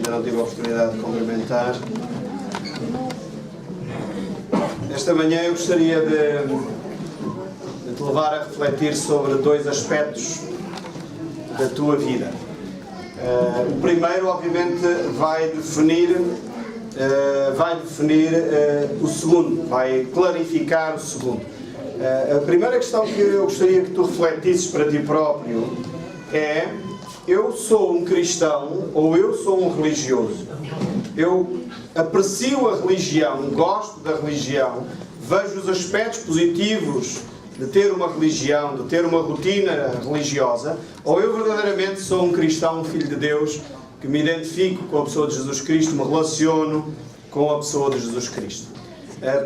ainda não tive a oportunidade de cumprimentar. Esta manhã eu gostaria de te levar a refletir sobre dois aspectos da tua vida. O primeiro, obviamente, vai definir o segundo, vai clarificar o segundo. A primeira questão que eu gostaria que tu refletisses para ti próprio é: eu sou um cristão ou eu sou um religioso? Eu aprecio a religião, gosto da religião, vejo os aspectos positivos de ter uma religião, de ter uma rotina religiosa, ou eu verdadeiramente sou um cristão, um filho de Deus, que me identifico com a pessoa de Jesus Cristo, me relaciono com a pessoa de Jesus Cristo?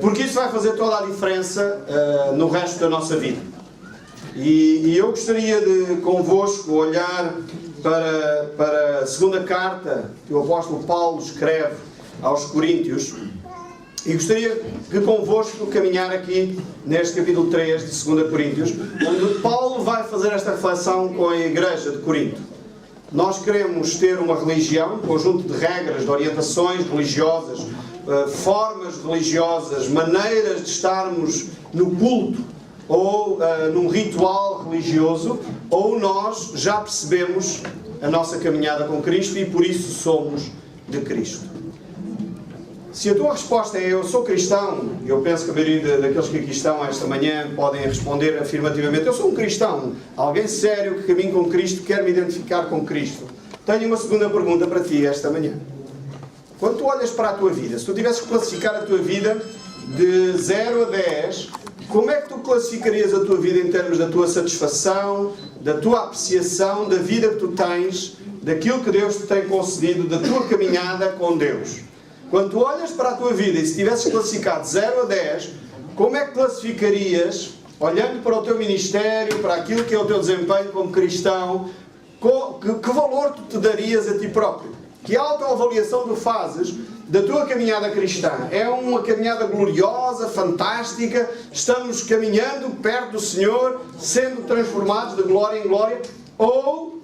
Porque isso vai fazer toda a diferença no resto da nossa vida. E eu gostaria de, convosco, olhar para a segunda carta que o apóstolo Paulo escreve aos Coríntios, e gostaria de convosco caminhar aqui neste capítulo 3 de 2 Coríntios, onde Paulo vai fazer esta reflexão com a igreja de Corinto. Nós queremos ter uma religião, um conjunto de regras, de orientações religiosas, formas religiosas, maneiras de estarmos no culto ou num ritual religioso, ou nós já percebemos a nossa caminhada com Cristo e por isso somos de Cristo. Se a tua resposta é eu sou cristão, e eu penso que a maioria daqueles que aqui estão esta manhã podem responder afirmativamente: eu sou um cristão, alguém sério que caminha com Cristo, quer me identificar com Cristo. Tenho uma segunda pergunta para ti esta manhã. Quando tu olhas para a tua vida, se tu tivesses que classificar a tua vida de 0 a 10, como é que tu classificarias a tua vida em termos da tua satisfação, da tua apreciação, da vida que tu tens, daquilo que Deus te tem concedido, da tua caminhada com Deus? Quando tu olhas para a tua vida e se tivesses classificado de 0 a 10, como é que classificarias, olhando para o teu ministério, para aquilo que é o teu desempenho como cristão, que valor tu te darias a ti próprio? Que autoavaliação tu fazes da tua caminhada cristã? É uma caminhada gloriosa, fantástica? Estamos caminhando perto do Senhor, sendo transformados de glória em glória? Ou,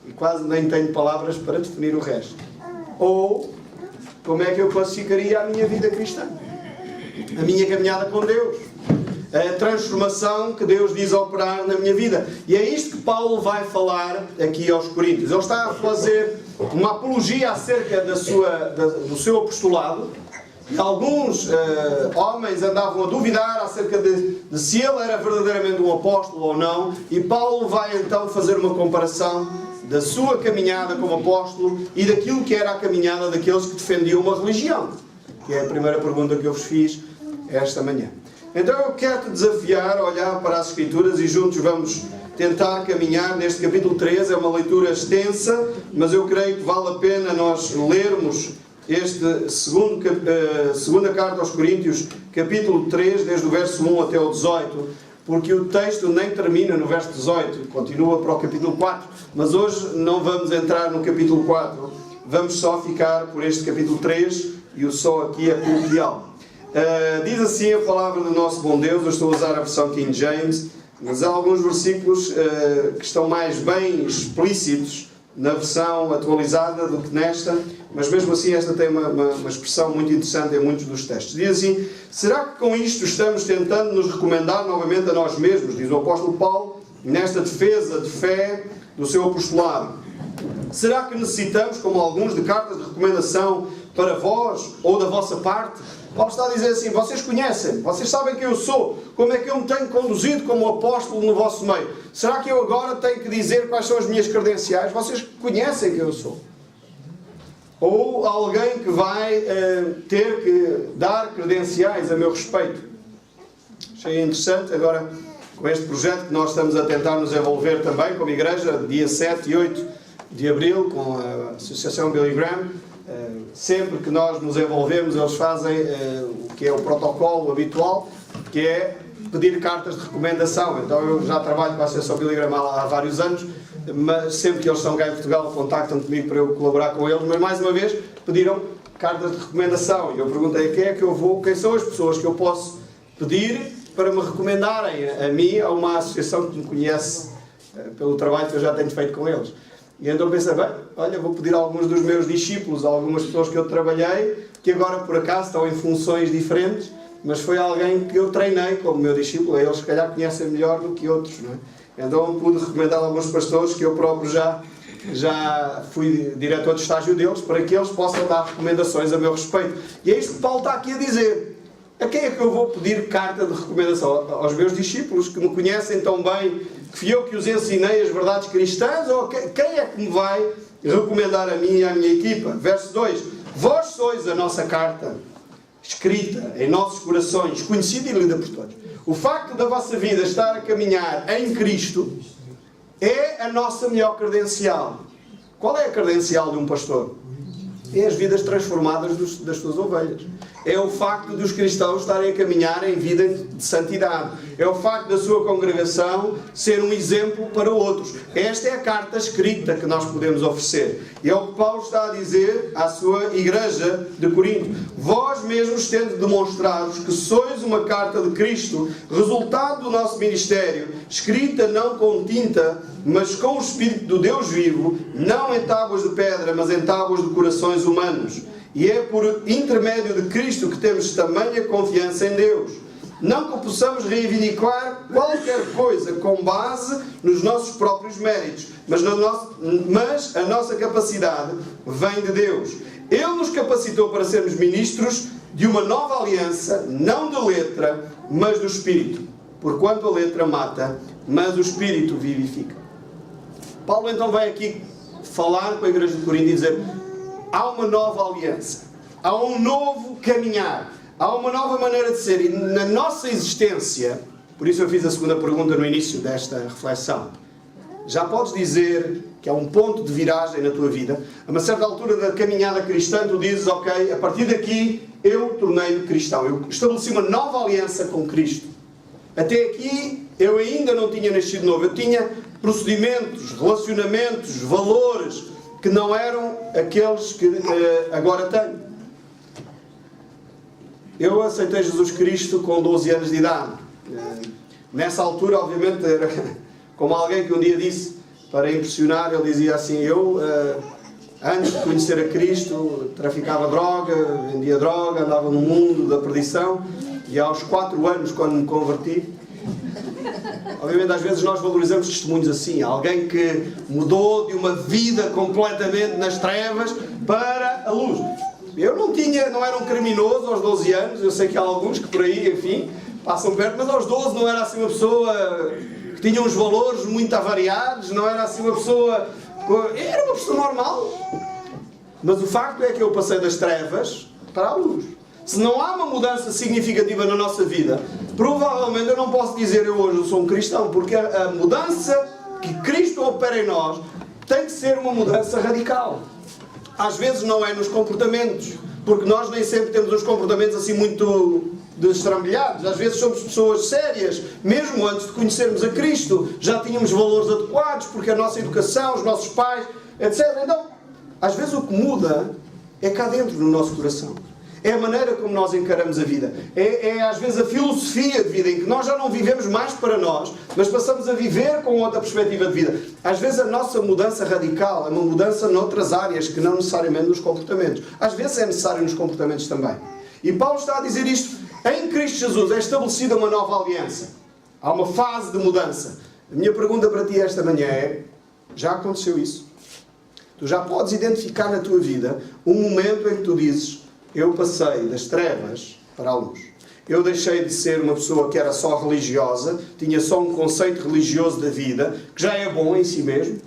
e quase nem tenho palavras para definir o resto, ou como é que eu classificaria a minha vida cristã? A minha caminhada com Deus? A transformação que Deus diz operar na minha vida. E é isto que Paulo vai falar aqui aos Coríntios. Ele está a fazer uma apologia acerca do seu apostolado. E alguns homens andavam a duvidar acerca de se ele era verdadeiramente um apóstolo ou não. E Paulo vai então fazer uma comparação da sua caminhada como apóstolo e daquilo que era a caminhada daqueles que defendiam uma religião. Que é a primeira pergunta que eu vos fiz esta manhã. Então eu quero te desafiar a olhar para as Escrituras e juntos vamos tentar caminhar neste capítulo 3. É uma leitura extensa, mas eu creio que vale a pena nós lermos este segunda carta aos Coríntios, capítulo 3, desde o verso 1 até o 18, porque o texto nem termina no verso 18, continua para o capítulo 4, mas hoje não vamos entrar no capítulo 4, vamos só ficar por este capítulo 3, e o só aqui é coloquial. Diz assim a palavra do nosso bom Deus. Eu estou a usar a versão King James, mas há alguns versículos que estão mais bem explícitos na versão atualizada do que nesta, mas mesmo assim esta tem uma expressão muito interessante em muitos dos textos. Diz assim: será que com isto estamos tentando nos recomendar novamente a nós mesmos, diz o apóstolo Paulo, nesta defesa de fé do seu apostolado? Será que necessitamos, como alguns, de cartas de recomendação para vós ou da vossa parte? Paulo está a dizer assim: vocês conhecem, vocês sabem quem eu sou, como é que eu me tenho conduzido como apóstolo no vosso meio. Será que eu agora tenho que dizer quais são as minhas credenciais? Vocês conhecem quem eu sou. Ou alguém que vai ter que dar credenciais a meu respeito. Achei interessante agora com este projeto que nós estamos a tentar nos envolver também como igreja, dia 7 e 8 de abril, com a Associação Billy Graham. Sempre que nós nos envolvemos, eles fazem o que é o protocolo habitual, que é pedir cartas de recomendação. Então eu já trabalho com a Associação Billy Graham há vários anos, mas sempre que eles estão cá em Portugal contactam comigo para eu colaborar com eles, mas mais uma vez pediram cartas de recomendação e eu perguntei a quem é que eu vou, quem são as pessoas que eu posso pedir para me recomendarem a mim, a uma associação que me conhece pelo trabalho que eu já tenho feito com eles. E então pensei, bem, olha, vou pedir a alguns dos meus discípulos, a algumas pessoas que eu trabalhei, que agora por acaso estão em funções diferentes, mas foi alguém que eu treinei como meu discípulo, eles se calhar conhecem melhor do que outros, não é? Então pude recomendar a alguns pastores que eu próprio já fui diretor de estágio deles, para que eles possam dar recomendações a meu respeito. E é isto que Paulo está aqui a dizer. A quem é que eu vou pedir carta de recomendação? Aos meus discípulos, que me conhecem tão bem, que fui eu que os ensinei as verdades cristãs, ou quem é que me vai recomendar a mim e à minha equipa? Verso 2. Vós sois a nossa carta, escrita em nossos corações, conhecida e lida por todos. O facto da vossa vida estar a caminhar em Cristo é a nossa melhor credencial. Qual é a credencial de um pastor? É as vidas transformadas das suas ovelhas. É o facto dos cristãos estarem a caminhar em vida de santidade. É o facto da sua congregação ser um exemplo para outros. Esta é a carta escrita que nós podemos oferecer. E é o que Paulo está a dizer à sua igreja de Corinto. Vós mesmos tendo demonstrado que sois uma carta de Cristo, resultado do nosso ministério, escrita não com tinta, mas com o Espírito do Deus vivo, não em tábuas de pedra, mas em tábuas de corações humanos. E é por intermédio de Cristo que temos tamanha confiança em Deus. Não que possamos reivindicar qualquer coisa com base nos nossos próprios méritos, mas a nossa capacidade vem de Deus. Ele nos capacitou para sermos ministros de uma nova aliança, não de letra, mas do Espírito. Porquanto a letra mata, mas o Espírito vivifica. Paulo então vai aqui falar com a igreja de Corinto e dizer: há uma nova aliança, há um novo caminhar, há uma nova maneira de ser. E na nossa existência, por isso eu fiz a segunda pergunta no início desta reflexão, já podes dizer que há um ponto de viragem na tua vida. A uma certa altura da caminhada cristã, tu dizes: ok, a partir daqui eu tornei-me cristão, eu estabeleci uma nova aliança com Cristo. Até aqui eu ainda não tinha nascido novo, eu tinha procedimentos, relacionamentos, valores que não eram aqueles que agora tenho. Eu aceitei Jesus Cristo com 12 anos de idade. Nessa altura, obviamente, era como alguém que um dia disse, para impressionar, ele dizia assim: eu, antes de conhecer a Cristo, traficava droga, vendia droga, andava no mundo da perdição, e aos 4 anos, quando me converti, obviamente às vezes nós valorizamos testemunhos assim, alguém que mudou de uma vida completamente nas trevas para a luz. Eu não era um criminoso aos 12 anos, eu sei que há alguns que por aí, enfim, passam perto, mas aos 12 não era assim uma pessoa que tinha uns valores muito avariados, não era assim uma pessoa... Era uma pessoa normal. Mas o facto é que eu passei das trevas para a luz. Se não há uma mudança significativa na nossa vida, provavelmente eu não posso dizer eu hoje sou um cristão, porque a mudança que Cristo opera em nós tem que ser uma mudança radical. Às vezes não é nos comportamentos, porque nós nem sempre temos uns comportamentos assim muito destrambelhados. Às vezes somos pessoas sérias, mesmo antes de conhecermos a Cristo, já tínhamos valores adequados, porque a nossa educação, os nossos pais, etc. Então, às vezes o que muda é cá dentro no nosso coração. É a maneira como nós encaramos a vida. É às vezes a filosofia de vida, em que nós já não vivemos mais para nós, mas passamos a viver com outra perspectiva de vida. Às vezes a nossa mudança radical é uma mudança noutras áreas, que não necessariamente nos comportamentos. Às vezes é necessário nos comportamentos também. E Paulo está a dizer isto: em Cristo Jesus é estabelecida uma nova aliança. Há uma fase de mudança. A minha pergunta para ti esta manhã é: já aconteceu isso? Tu já podes identificar na tua vida um momento em que tu dizes: eu passei das trevas para a luz. Eu deixei de ser uma pessoa que era só religiosa, tinha só um conceito religioso da vida, que já é bom em si mesmo,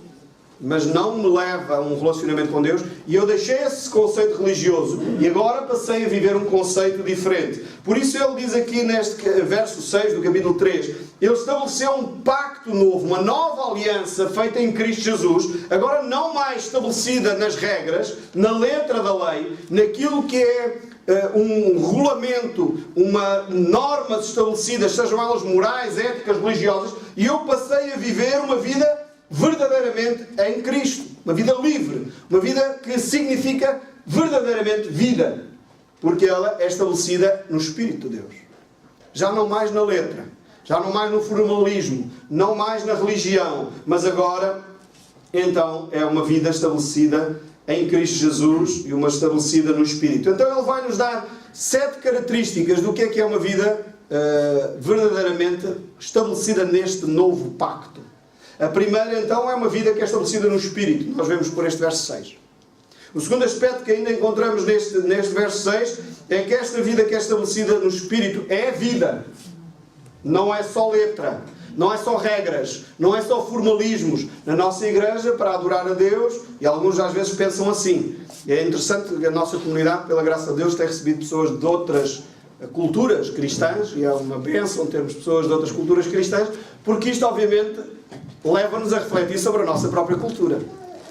mas não me leva a um relacionamento com Deus, e eu deixei esse conceito religioso e agora passei a viver um conceito diferente. Por isso ele diz aqui neste verso 6 do capítulo 3, ele estabeleceu um pacto novo, uma nova aliança feita em Cristo Jesus, agora não mais estabelecida nas regras, na letra da lei, naquilo que é um regulamento, uma normas estabelecidas, sejam elas morais, éticas, religiosas, e eu passei a viver uma vida verdadeiramente em Cristo. Uma vida livre. Uma vida que significa verdadeiramente vida. Porque ela é estabelecida no Espírito de Deus. Já não mais na letra. Já não mais no formalismo. Não mais na religião. Mas agora então é uma vida estabelecida em Cristo Jesus e uma estabelecida no Espírito. Então ele vai nos dar 7 características do que é uma vida verdadeiramente estabelecida neste novo pacto. A primeira, então, é uma vida que é estabelecida no Espírito. Nós vemos por este verso 6. O segundo aspecto que ainda encontramos neste verso 6 é que esta vida que é estabelecida no Espírito é vida. Não é só letra. Não é só regras. Não é só formalismos. Na nossa igreja, para adorar a Deus, e alguns às vezes pensam assim. É interessante que a nossa comunidade, pela graça de Deus, tem recebido pessoas de outras culturas cristãs, e é uma bênção termos pessoas de outras culturas cristãs, porque isto, obviamente, leva-nos a refletir sobre a nossa própria cultura.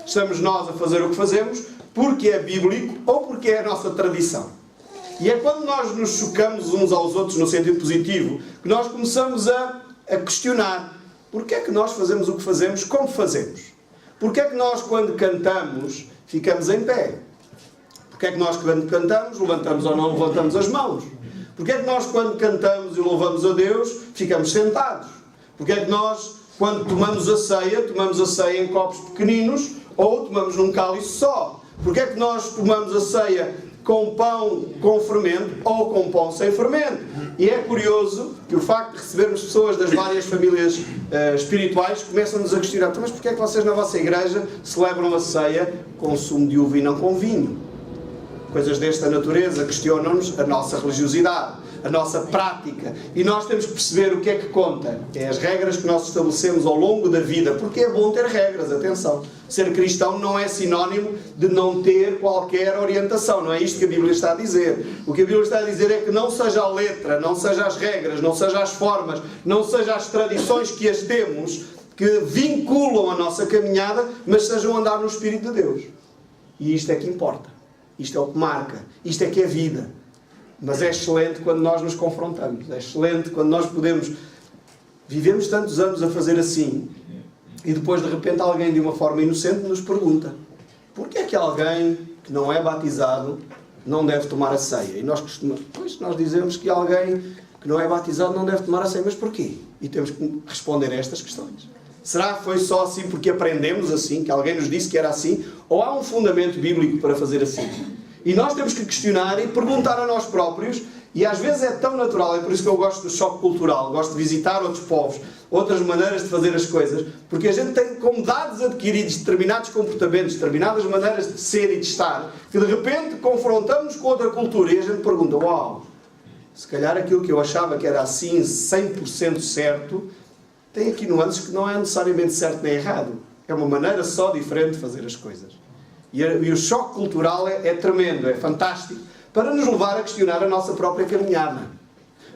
Estamos nós a fazer o que fazemos porque é bíblico ou porque é a nossa tradição. E é quando nós nos chocamos uns aos outros no sentido positivo que nós começamos a questionar porque é que nós fazemos o que fazemos como fazemos. Porque é que nós, quando cantamos, ficamos em pé? Porque é que nós, quando cantamos, levantamos ou não levantamos as mãos? Porque é que nós, quando cantamos e louvamos a Deus, ficamos sentados? Porque é que nós, quando tomamos a ceia em copos pequeninos ou tomamos num cálice só? Porque é que nós tomamos a ceia com pão com fermento ou com pão sem fermento? E é curioso que o facto de recebermos pessoas das várias famílias espirituais começam-nos a questionar: mas porquê é que vocês na vossa igreja celebram a ceia com sumo de uva e não com vinho? Coisas desta natureza questionam-nos a nossa religiosidade, a nossa prática. E nós temos que perceber o que é que conta. É as regras que nós estabelecemos ao longo da vida. Porque é bom ter regras, atenção. Ser cristão não é sinónimo de não ter qualquer orientação. Não é isto que a Bíblia está a dizer. O que a Bíblia está a dizer é que não seja a letra, não seja as regras, não seja as formas, não seja as tradições que as temos, que vinculam a nossa caminhada, mas sejam andar no Espírito de Deus. E isto é que importa. Isto é o que marca. Isto é que é vida. Mas é excelente quando nós nos confrontamos. É excelente quando nós podemos... Vivemos tantos anos a fazer assim e depois de repente alguém de uma forma inocente nos pergunta: porquê é que alguém que não é batizado não deve tomar a ceia? E nós dizemos que alguém que não é batizado não deve tomar a ceia. Mas porquê? E temos que responder a estas questões. Será que foi só assim porque aprendemos assim, que alguém nos disse que era assim? Ou há um fundamento bíblico para fazer assim? E nós temos que questionar e perguntar a nós próprios, e às vezes é tão natural, é por isso que eu gosto do choque cultural, gosto de visitar outros povos, outras maneiras de fazer as coisas, porque a gente tem como dados adquiridos determinados comportamentos, determinadas maneiras de ser e de estar, que de repente confrontamos com outra cultura e a gente pergunta: uau, se calhar aquilo que eu achava que era assim 100% certo, tem aqui nuances que não é necessariamente certo nem errado. É uma maneira só diferente de fazer as coisas. E o choque cultural é tremendo, é fantástico, para nos levar a questionar a nossa própria caminhada.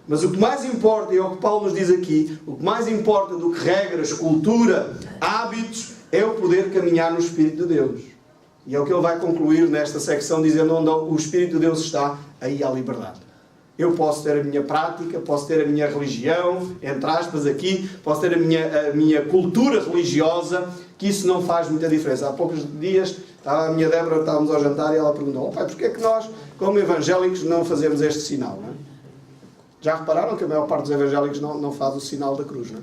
Mas o que mais importa, e é o que Paulo nos diz aqui, o que mais importa do que regras, cultura, hábitos, é o poder caminhar no Espírito de Deus. E é o que ele vai concluir nesta secção, dizendo: onde o Espírito de Deus está, aí há liberdade. Eu posso ter a minha prática, posso ter a minha religião, entre aspas aqui, posso ter a minha cultura religiosa, que isso não faz muita diferença. Há poucos dias, a minha Débora, estávamos ao jantar e ela perguntou: pai, porquê é que nós, como evangélicos, não fazemos este sinal? Não é? Já repararam que a maior parte dos evangélicos não faz o sinal da cruz, não é?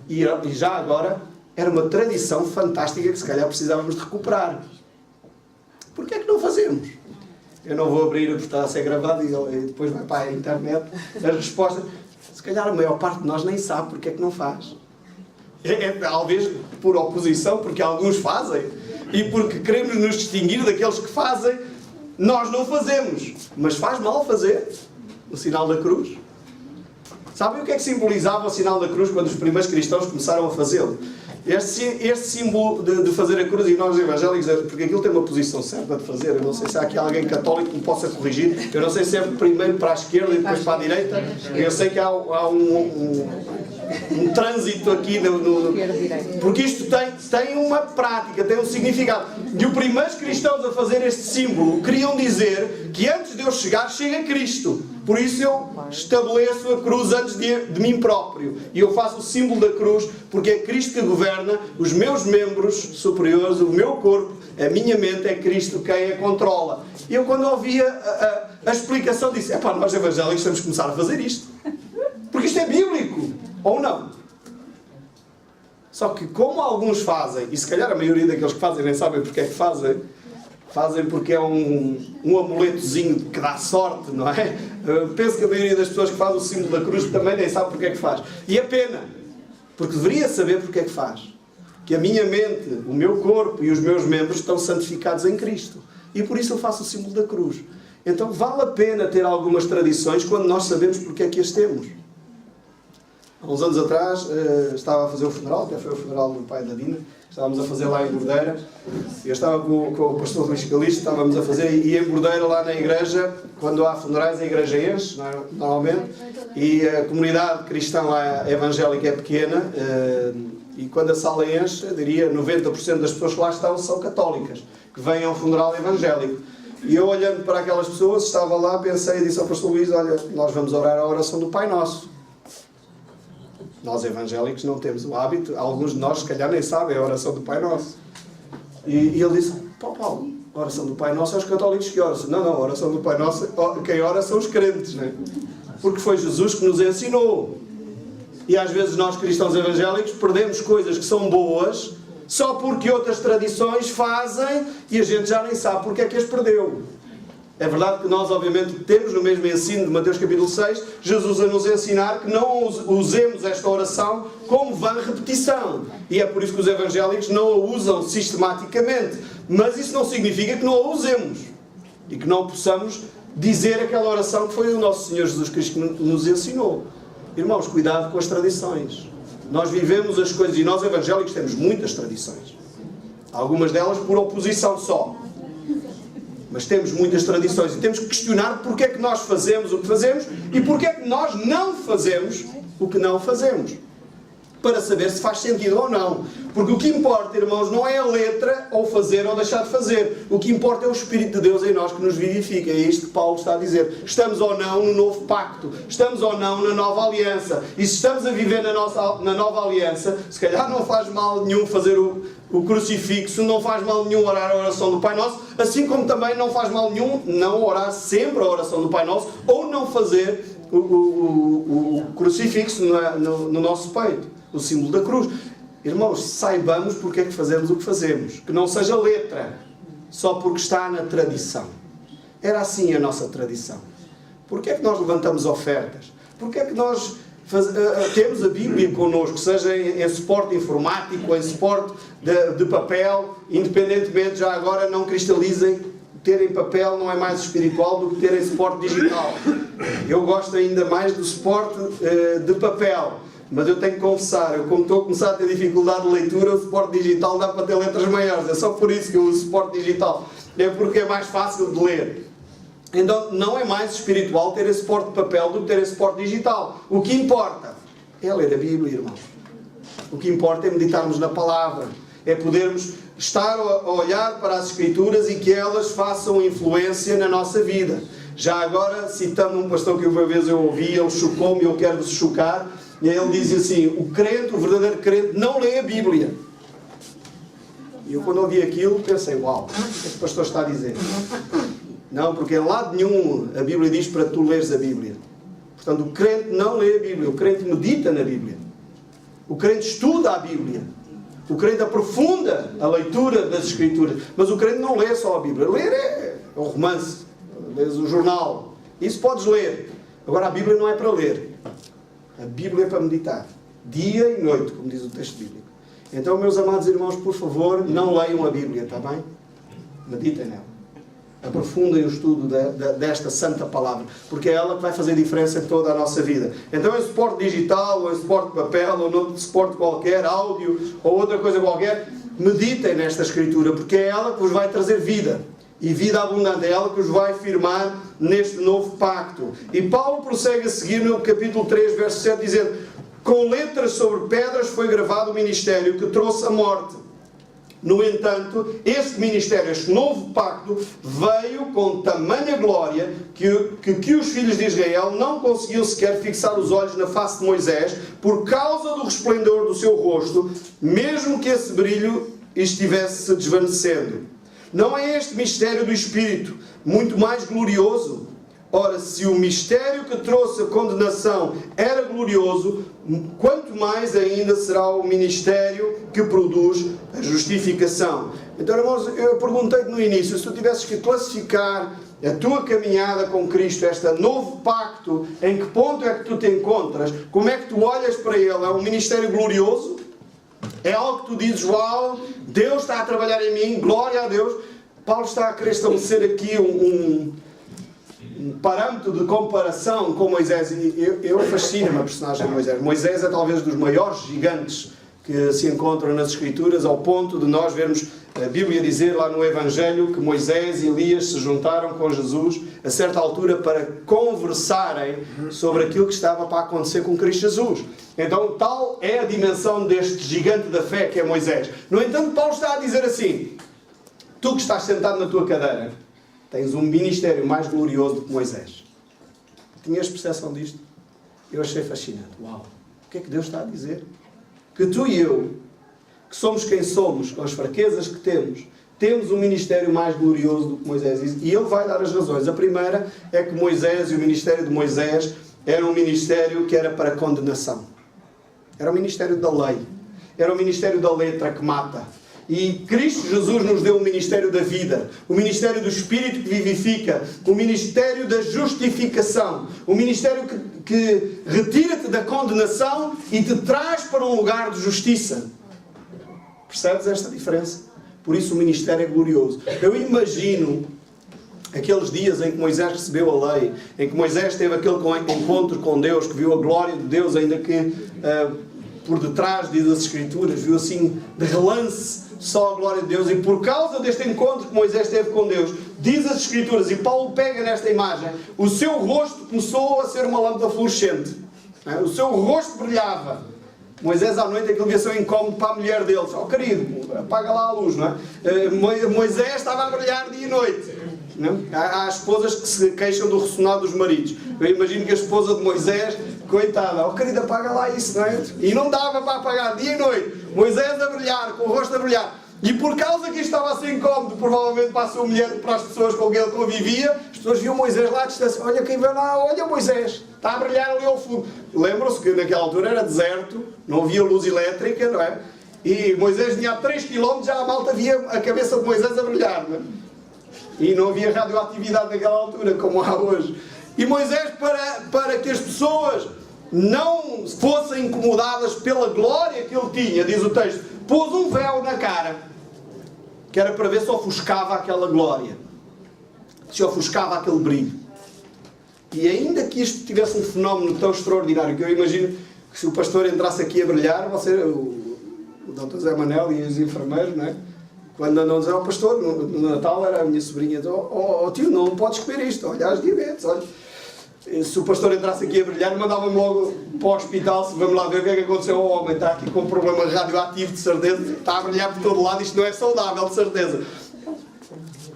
E já agora, era uma tradição fantástica que se calhar precisávamos de recuperar. Porquê é que não fazemos? Eu não vou abrir porque está a ser gravado e depois vai para a internet as respostas. Se calhar a maior parte de nós nem sabe porque é que não faz. Talvez por oposição, porque alguns fazem, e porque queremos nos distinguir daqueles que fazem, nós não fazemos. Mas faz mal fazer o sinal da cruz. Sabem o que é que simbolizava o sinal da cruz quando os primeiros cristãos começaram a fazê-lo? Este símbolo de fazer a cruz, e nós evangélicos, porque aquilo tem uma posição certa de fazer. Eu não sei se há aqui alguém católico que me possa corrigir. Eu não sei se é primeiro para a esquerda e depois para a direita. Eu sei que há um trânsito aqui porque isto tem uma prática, tem um significado. E os primeiros cristãos a fazer este símbolo queriam dizer que antes de eu chegar, chega Cristo. Por isso eu estabeleço a cruz antes de mim próprio. E eu faço o símbolo da cruz porque é Cristo que governa os meus membros superiores, o meu corpo, a minha mente, é Cristo quem a controla. E eu, quando ouvi a explicação, disse: nós evangélicos temos que começar a fazer isto. Porque isto é bíblico. Ou não? Só que como alguns fazem, e se calhar a maioria daqueles que fazem nem sabem porque é que fazem porque é um amuletozinho que dá sorte, não é? Penso que a maioria das pessoas que faz o símbolo da cruz também nem sabe porque é que faz. E é pena, porque deveria saber porque é que faz. Que a minha mente, o meu corpo e os meus membros estão santificados em Cristo. E por isso eu faço o símbolo da cruz. Então vale a pena ter algumas tradições quando nós sabemos porque é que as temos. Há uns anos atrás estava a fazer o funeral, até foi o funeral do pai da Dina, estávamos a fazer lá em Bordeira, eu estava com o pastor Luís Calixto, estávamos a fazer, e em Bordeira, lá na igreja, quando há funerais, a igreja enche, normalmente, e a comunidade cristã lá evangélica é pequena, e quando a sala enche, eu diria 90% das pessoas que lá estão são católicas, que vêm ao funeral evangélico. E eu, olhando para aquelas pessoas, estava lá, pensei e disse ao pastor Luís, olha, nós vamos orar a oração do Pai Nosso. Nós evangélicos não temos o hábito, alguns de nós se calhar nem sabem a oração do Pai Nosso. E ele disse, Paulo, a oração do Pai Nosso é os católicos que oram. Não, a oração do Pai Nosso, quem ora são os crentes, não é? Porque foi Jesus que nos ensinou. E às vezes nós cristãos evangélicos perdemos coisas que são boas só porque outras tradições fazem e a gente já nem sabe porque é que as perdeu. É verdade que nós, obviamente, temos no mesmo ensino de Mateus capítulo 6, Jesus a nos ensinar que não usemos esta oração como vã repetição. E é por isso que os evangélicos não a usam sistematicamente. Mas isso não significa que não a usemos. E que não possamos dizer aquela oração que foi o nosso Senhor Jesus Cristo que nos ensinou. Irmãos, cuidado com as tradições. Nós vivemos as coisas, e nós evangélicos temos muitas tradições. Algumas delas por oposição só. Mas temos muitas tradições e temos que questionar porque é que nós fazemos o que fazemos e porque é que nós não fazemos o que não fazemos. Para saber se faz sentido ou não. Porque o que importa, irmãos, não é a letra ou fazer ou deixar de fazer. O que importa é o Espírito de Deus em nós que nos vivifica. É isto que Paulo está a dizer. Estamos ou não no novo pacto. Estamos ou não na nova aliança. E se estamos a viver na nova aliança, se calhar não faz mal nenhum fazer o crucifixo, não faz mal nenhum orar a oração do Pai Nosso, assim como também não faz mal nenhum não orar sempre a oração do Pai Nosso ou não fazer o crucifixo no nosso peito, o símbolo da cruz. Irmãos, saibamos porque é que fazemos o que fazemos. Que não seja letra, só porque está na tradição. Era assim a nossa tradição. Porque é que nós levantamos ofertas? Porque é que nós temos a Bíblia connosco, seja em suporte informático, em suporte de papel, independentemente, já agora não cristalizem, terem papel não é mais espiritual do que terem suporte digital. Eu gosto ainda mais do suporte de papel. Mas eu tenho que confessar, eu como estou a começar a ter dificuldade de leitura, o suporte digital dá para ter letras maiores. É só por isso que eu uso o suporte digital. É porque é mais fácil de ler. Então não é mais espiritual ter esse suporte de papel do que ter esse suporte digital. O que importa é ler a Bíblia, irmãos. O que importa é meditarmos na palavra. É podermos estar a olhar para as Escrituras e que elas façam influência na nossa vida. Já agora, citando um pastor que uma vez eu ouvi, ele chocou-me e eu quero vos chocar. E ele diz assim, o verdadeiro crente não lê a Bíblia. E eu quando ouvi aquilo pensei, uau, o que este pastor está a dizer? Não, porque em lado nenhum a Bíblia diz para tu leres a Bíblia. Portanto, o crente não lê a Bíblia, o crente medita na Bíblia. O crente estuda a Bíblia. O crente aprofunda a leitura das Escrituras. Mas o crente não lê só a Bíblia. Ler é o romance, lês o jornal. Isso podes ler. Agora a Bíblia não é para ler. A Bíblia é para meditar. Dia e noite, como diz o texto bíblico. Então, meus amados irmãos, por favor, não leiam a Bíblia, está bem? Meditem nela. Aprofundem o estudo desta santa palavra. Porque é ela que vai fazer diferença em toda a nossa vida. Então, em suporte digital, ou em suporte de papel, ou noutro suporte qualquer, áudio, ou outra coisa qualquer, meditem nesta Escritura, porque é ela que vos vai trazer vida. E vida abundante, é ela que os vai firmar neste novo pacto. E Paulo prossegue a seguir no capítulo 3, verso 7, dizendo: com letras sobre pedras foi gravado o ministério que trouxe a morte. No entanto, este ministério, este novo pacto, veio com tamanha glória que os filhos de Israel não conseguiam sequer fixar os olhos na face de Moisés por causa do resplendor do seu rosto, mesmo que esse brilho estivesse se desvanecendo. Não é este mistério do Espírito muito mais glorioso? Ora, se o mistério que trouxe a condenação era glorioso, quanto mais ainda será o ministério que produz a justificação. Então, irmãos, eu perguntei-te no início, se tu tivesses que classificar a tua caminhada com Cristo, este novo pacto, em que ponto é que tu te encontras? Como é que tu olhas para ele? É um ministério glorioso? É algo que tu dizes, uau, Deus está a trabalhar em mim, glória a Deus. Paulo está a querer estabelecer aqui um parâmetro de comparação com Moisés. Eu fascina-me a personagem de Moisés. Moisés é talvez dos maiores gigantes que se encontram nas Escrituras, ao ponto de nós vermos a Bíblia dizer lá no Evangelho que Moisés e Elias se juntaram com Jesus a certa altura para conversarem sobre aquilo que estava para acontecer com Cristo Jesus. Então tal é a dimensão deste gigante da fé que é Moisés. No entanto, Paulo está a dizer assim: tu que estás sentado na tua cadeira tens um ministério mais glorioso do que Moisés. Tinhas percepção disto? Eu achei fascinante. Uau! O que é que Deus está a dizer? Que tu e eu, que somos quem somos, com as fraquezas que temos um ministério mais glorioso do que Moisés. E ele vai dar as razões. A primeira é que Moisés e o ministério de Moisés era um ministério que era para condenação. Era o ministério da lei. Era o ministério da letra que mata. E Cristo Jesus nos deu o ministério da vida, o ministério do Espírito que vivifica, o ministério da justificação, o ministério que retira-te da condenação e te traz para um lugar de justiça. Percebes esta diferença? Por isso o ministério é glorioso. Eu imagino aqueles dias em que Moisés recebeu a lei, em que Moisés teve aquele encontro com Deus, que viu a glória de Deus, ainda que por detrás, diz as Escrituras, viu assim de relance só a glória de Deus, e por causa deste encontro que Moisés teve com Deus, diz as Escrituras, e Paulo pega nesta imagem, o seu rosto começou a ser uma lâmpada fluorescente, o seu rosto brilhava. Moisés à noite aquilo devia ser um incómodo para a mulher deles: oh querido, apaga lá a luz, não é? Moisés estava a brilhar dia e noite. Não? Há esposas que se queixam do ressonar dos maridos. Eu imagino que a esposa de Moisés, coitada, oh querido, apaga lá isso, não é? E não dava para apagar dia e noite. Moisés a brilhar, com o rosto a brilhar. E por causa que isto estava a ser incómodo, provavelmente para a sua mulher, para as pessoas com quem ele convivia, as pessoas viam Moisés lá à distância: olha quem vem lá, olha Moisés, está a brilhar ali ao fundo. Lembram-se que naquela altura era deserto, não havia luz elétrica, não é? E Moisés vinha a 3 km, já a malta via a cabeça de Moisés a brilhar, não é? E não havia radioatividade naquela altura, como há hoje. E Moisés, para que as pessoas não fossem incomodadas pela glória que ele tinha, diz o texto, pôs um véu na cara, que era para ver se ofuscava aquela glória, se ofuscava aquele brilho. E ainda que isto tivesse um fenómeno tão extraordinário, que eu imagino que se o pastor entrasse aqui a brilhar, o Dr. Zé Manel e os enfermeiros, não é? Quando andam a dizer ao pastor, no Natal era a minha sobrinha, oh tio, não podes comer isto, olha as diabetes, olha. Se o pastor entrasse aqui a brilhar, mandava-me logo para o hospital, se vamos lá ver o que é que aconteceu ao homem, está aqui com um problema radioativo de certeza, está a brilhar por todo lado, isto não é saudável de certeza.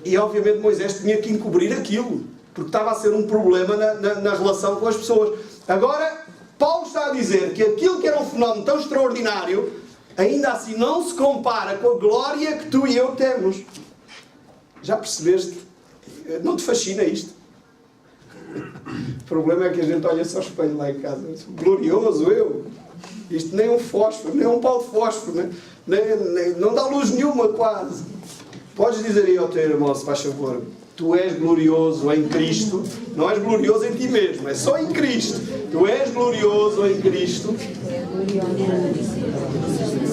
E obviamente Moisés tinha que encobrir aquilo, porque estava a ser um problema na relação com as pessoas. Agora, Paulo está a dizer que aquilo que era um fenómeno tão extraordinário, ainda assim não se compara com a glória que tu e eu temos. Já percebeste? Não te fascina isto? O problema é que a gente olha só ao espelho lá em casa. Glorioso eu. Isto nem um fósforo, nem um pau de fósforo. Não dá luz nenhuma quase. Podes dizer aí ao teu irmão, se faz favor: tu és glorioso em Cristo. Não és glorioso em ti mesmo, é só em Cristo. Tu és glorioso em Cristo.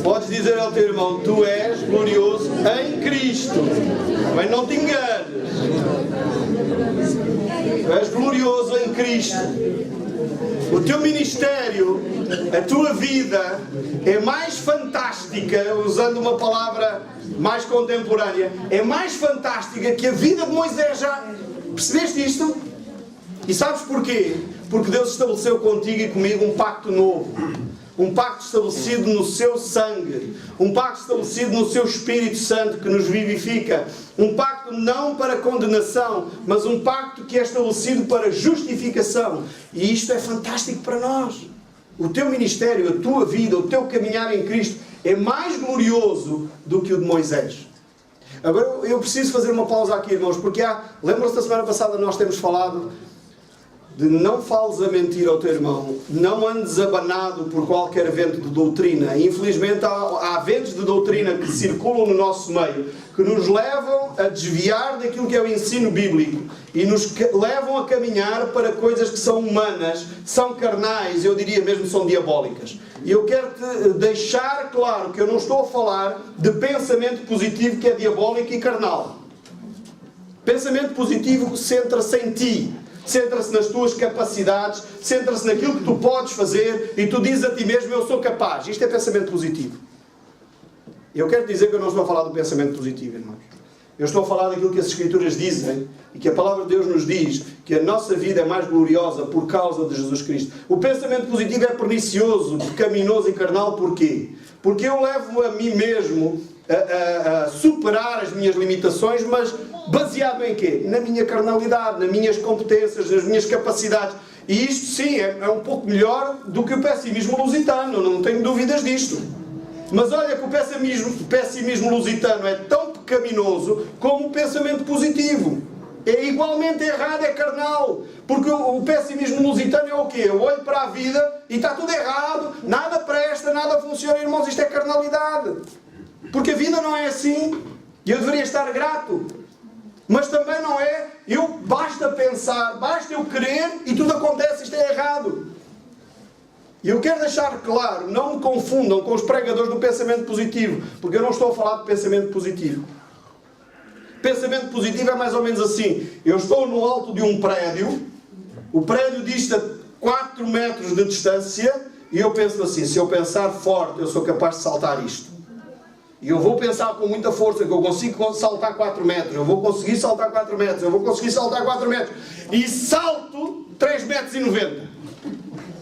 Podes dizer ao teu irmão: tu és glorioso em Cristo. Mas não te enganes. Tu és glorioso em Cristo. O teu ministério, a tua vida é mais fantástica, usando uma palavra mais contemporânea, é mais fantástica que a vida de Moisés. Já percebeste isto? E sabes porquê? Porque Deus estabeleceu contigo e comigo um pacto novo. Um pacto estabelecido no seu sangue. Um pacto estabelecido no seu Espírito Santo que nos vivifica. Um pacto não para condenação, mas um pacto que é estabelecido para justificação. E isto é fantástico para nós. O teu ministério, a tua vida, o teu caminhar em Cristo é mais glorioso do que o de Moisés. Agora eu preciso fazer uma pausa aqui, irmãos, porque lembram-se da semana passada nós temos falado de não fales a mentir ao teu irmão, não andes abanado por qualquer vento de doutrina. Infelizmente há ventos de doutrina que circulam no nosso meio, que nos levam a desviar daquilo que é o ensino bíblico e nos levam a caminhar para coisas que são humanas, são carnais, eu diria mesmo são diabólicas. E eu quero-te deixar claro que eu não estou a falar de pensamento positivo que é diabólico e carnal. Pensamento positivo centra-se em ti. Centra-se nas tuas capacidades, centra-se naquilo que tu podes fazer e tu dizes a ti mesmo, eu sou capaz. Isto é pensamento positivo. Eu quero dizer que eu não estou a falar do pensamento positivo, irmãos. Eu estou a falar daquilo que as Escrituras dizem e que a Palavra de Deus nos diz, que a nossa vida é mais gloriosa por causa de Jesus Cristo. O pensamento positivo é pernicioso, pecaminoso e carnal. Porquê? Porque eu levo a mim mesmo a superar as minhas limitações, mas baseado em quê? Na minha carnalidade, nas minhas competências, nas minhas capacidades. E isto sim é um pouco melhor do que o pessimismo lusitano, não tenho dúvidas disto. Mas olha que o pessimismo lusitano é tão pecaminoso como o pensamento positivo. É igualmente errado, é carnal. Porque o pessimismo lusitano é o quê? Eu olho para a vida e está tudo errado, nada presta, nada funciona. Irmãos, isto é carnalidade. Porque a vida não é assim. E eu deveria estar grato. Mas também não é. Basta pensar, basta eu querer e tudo acontece. Isto é errado. E eu quero deixar claro, não me confundam com os pregadores do pensamento positivo. Porque eu não estou a falar de pensamento positivo. Pensamento positivo é mais ou menos assim. Eu estou no alto de um prédio. O prédio dista 4 metros de distância. E eu penso assim, se eu pensar forte, eu sou capaz de saltar isto. E eu vou pensar com muita força que eu consigo saltar 4 metros. Eu vou conseguir saltar 4 metros. Eu vou conseguir saltar 4 metros. E salto 3,90 metros.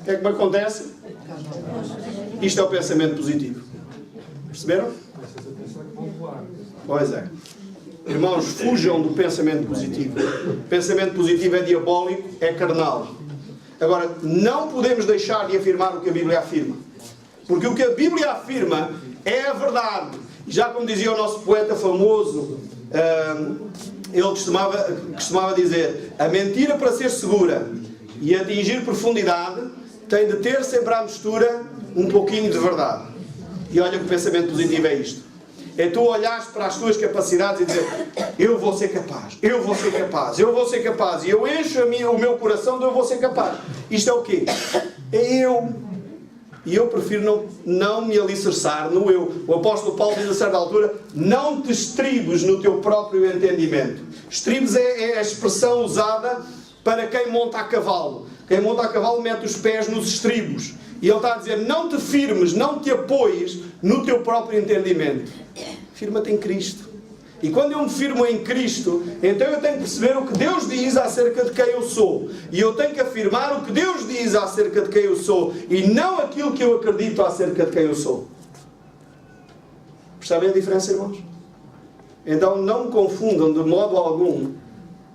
O que é que me acontece? Isto é o pensamento positivo. Perceberam? Pois é. Irmãos, fujam do pensamento positivo. O pensamento positivo é diabólico, é carnal. Agora, não podemos deixar de afirmar o que a Bíblia afirma. Porque o que a Bíblia afirma é a verdade. Já como dizia o nosso poeta famoso, ele costumava dizer: a mentira, para ser segura e atingir profundidade, tem de ter sempre à mistura um pouquinho de verdade. E olha que o pensamento positivo é isto. É tu olhares para as tuas capacidades e dizer: eu vou ser capaz, eu vou ser capaz, eu vou ser capaz. E eu encho o meu coração de eu vou ser capaz. Isto é o quê? É eu. E eu prefiro não me alicerçar no eu. O apóstolo Paulo diz a certa altura: não te estribes no teu próprio entendimento. Estribes é a expressão usada para quem monta a cavalo. Quem monta a cavalo mete os pés nos estribos. E ele está a dizer: não te firmes, não te apoies no teu próprio entendimento. Firma-te em Cristo. E quando eu me firmo em Cristo, então eu tenho que perceber o que Deus diz acerca de quem eu sou. E eu tenho que afirmar o que Deus diz acerca de quem eu sou. E não aquilo que eu acredito acerca de quem eu sou. Percebem a diferença, irmãos? Então não me confundam de modo algum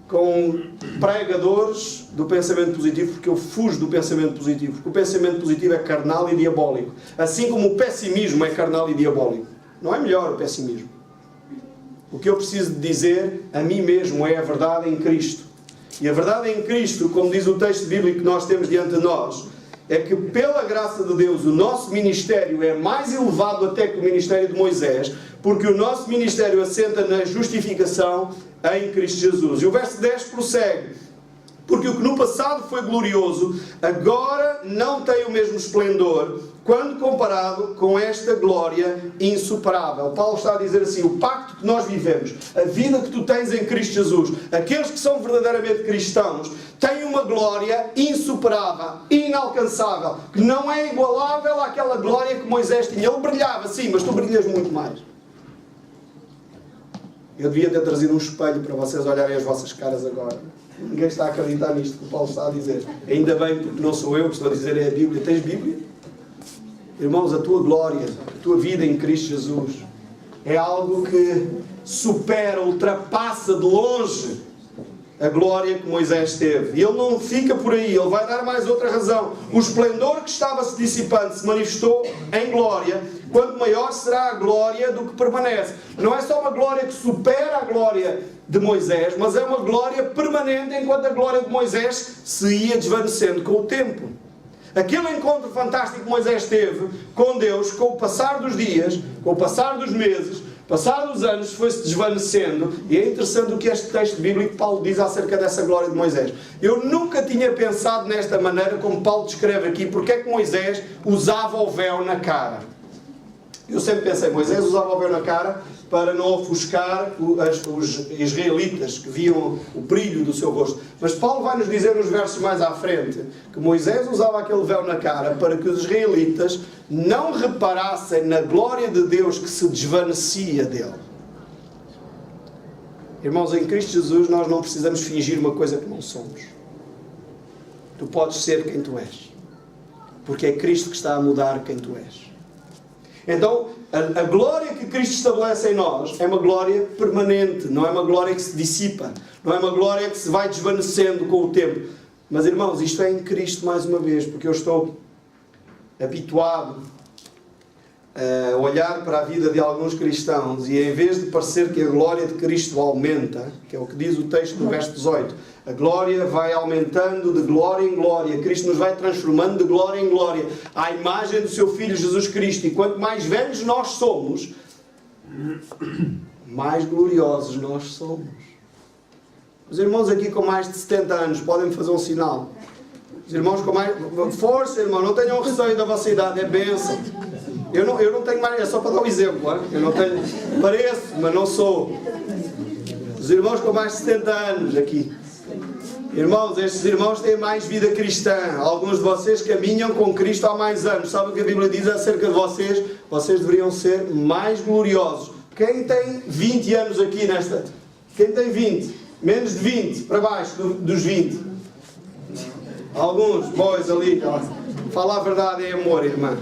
com pregadores do pensamento positivo, porque eu fujo do pensamento positivo. Porque o pensamento positivo é carnal e diabólico. Assim como o pessimismo é carnal e diabólico. Não é melhor o pessimismo. O que eu preciso de dizer a mim mesmo é a verdade em Cristo. E a verdade em Cristo, como diz o texto bíblico que nós temos diante de nós, é que pela graça de Deus o nosso ministério é mais elevado até que o ministério de Moisés, porque o nosso ministério assenta na justificação em Cristo Jesus. E o verso 10 prossegue: porque o que no passado foi glorioso, agora não tem o mesmo esplendor, quando comparado com esta glória insuperável. Paulo está a dizer assim: o pacto que nós vivemos, a vida que tu tens em Cristo Jesus, aqueles que são verdadeiramente cristãos, têm uma glória insuperável, inalcançável, que não é igualável àquela glória que Moisés tinha. Ele brilhava, sim, mas tu brilhas muito mais. Eu devia ter trazido um espelho para vocês olharem as vossas caras agora. Ninguém está a acreditar nisto que o Paulo está a dizer. Ainda bem, porque não sou eu que estou a dizer, é a Bíblia. Tens Bíblia? Irmãos, a tua glória, a tua vida em Cristo Jesus é algo que supera, ultrapassa de longe a glória que Moisés teve. E ele não fica por aí, ele vai dar mais outra razão. O esplendor que estava se dissipando se manifestou em glória, quanto maior será a glória do que permanece. Não é só uma glória que supera a glória de Moisés, mas é uma glória permanente, enquanto a glória de Moisés se ia desvanecendo com o tempo. Aquele encontro fantástico que Moisés teve com Deus, com o passar dos dias, com o passar dos meses, passar dos anos, foi-se desvanecendo. E é interessante o que este texto bíblico Paulo diz acerca dessa glória de Moisés. Eu nunca tinha pensado nesta maneira como Paulo descreve aqui, porque é que Moisés usava o véu na cara. Eu sempre pensei, Moisés usava o véu na cara para não ofuscar os israelitas que viam o brilho do seu rosto. Mas Paulo vai nos dizer nos versos mais à frente que Moisés usava aquele véu na cara para que os israelitas não reparassem na glória de Deus que se desvanecia dele. Irmãos, em Cristo Jesus nós não precisamos fingir uma coisa que não somos. Tu podes ser quem tu és, porque é Cristo que está a mudar quem tu és. Então, a glória que Cristo estabelece em nós é uma glória permanente, não é uma glória que se dissipa, não é uma glória que se vai desvanecendo com o tempo. Mas, irmãos, isto é em Cristo mais uma vez, porque eu estou habituado a olhar para a vida de alguns cristãos e em vez de parecer que a glória de Cristo aumenta, que é o que diz o texto do verso 18, a glória vai aumentando de glória em glória, Cristo nos vai transformando de glória em glória à imagem do seu Filho Jesus Cristo, e quanto mais velhos nós somos, mais gloriosos nós somos. Os irmãos aqui com mais de 70 anos podem fazer um sinal. Os irmãos com mais... Força, irmão, não tenham receio da vossa idade, é bênção. Eu não tenho mais, é só para dar um exemplo. Hein? Eu não tenho, pareço, mas não sou. Os irmãos com mais de 70 anos aqui. Irmãos, estes irmãos têm mais vida cristã. Alguns de vocês caminham com Cristo há mais anos. Sabe o que a Bíblia diz acerca de vocês? Vocês deveriam ser mais gloriosos. Quem tem 20 anos aqui nesta? Quem tem 20? Menos de 20, para baixo dos 20. Alguns, boys ali. Fala a verdade em amor, irmã.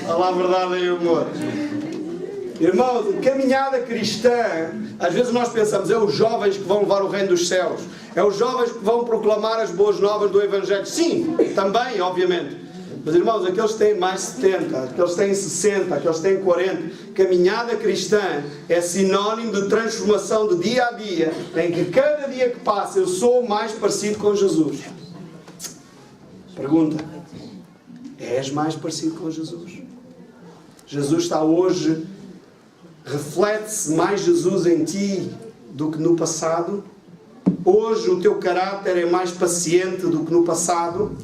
Fala a verdade em amor. Irmãos, caminhada cristã, às vezes nós pensamos, é os jovens que vão levar o reino dos céus. É os jovens que vão proclamar as boas novas do Evangelho. Sim, também, obviamente. Mas, irmãos, aqueles que têm mais 70, aqueles que têm 60, aqueles que têm 40, caminhada cristã é sinónimo de transformação de dia a dia, em que cada dia que passa eu sou mais parecido com Jesus. Pergunta: és mais parecido com Jesus? Jesus está hoje, reflete-se mais Jesus em ti do que no passado? Hoje o teu caráter é mais paciente do que no passado?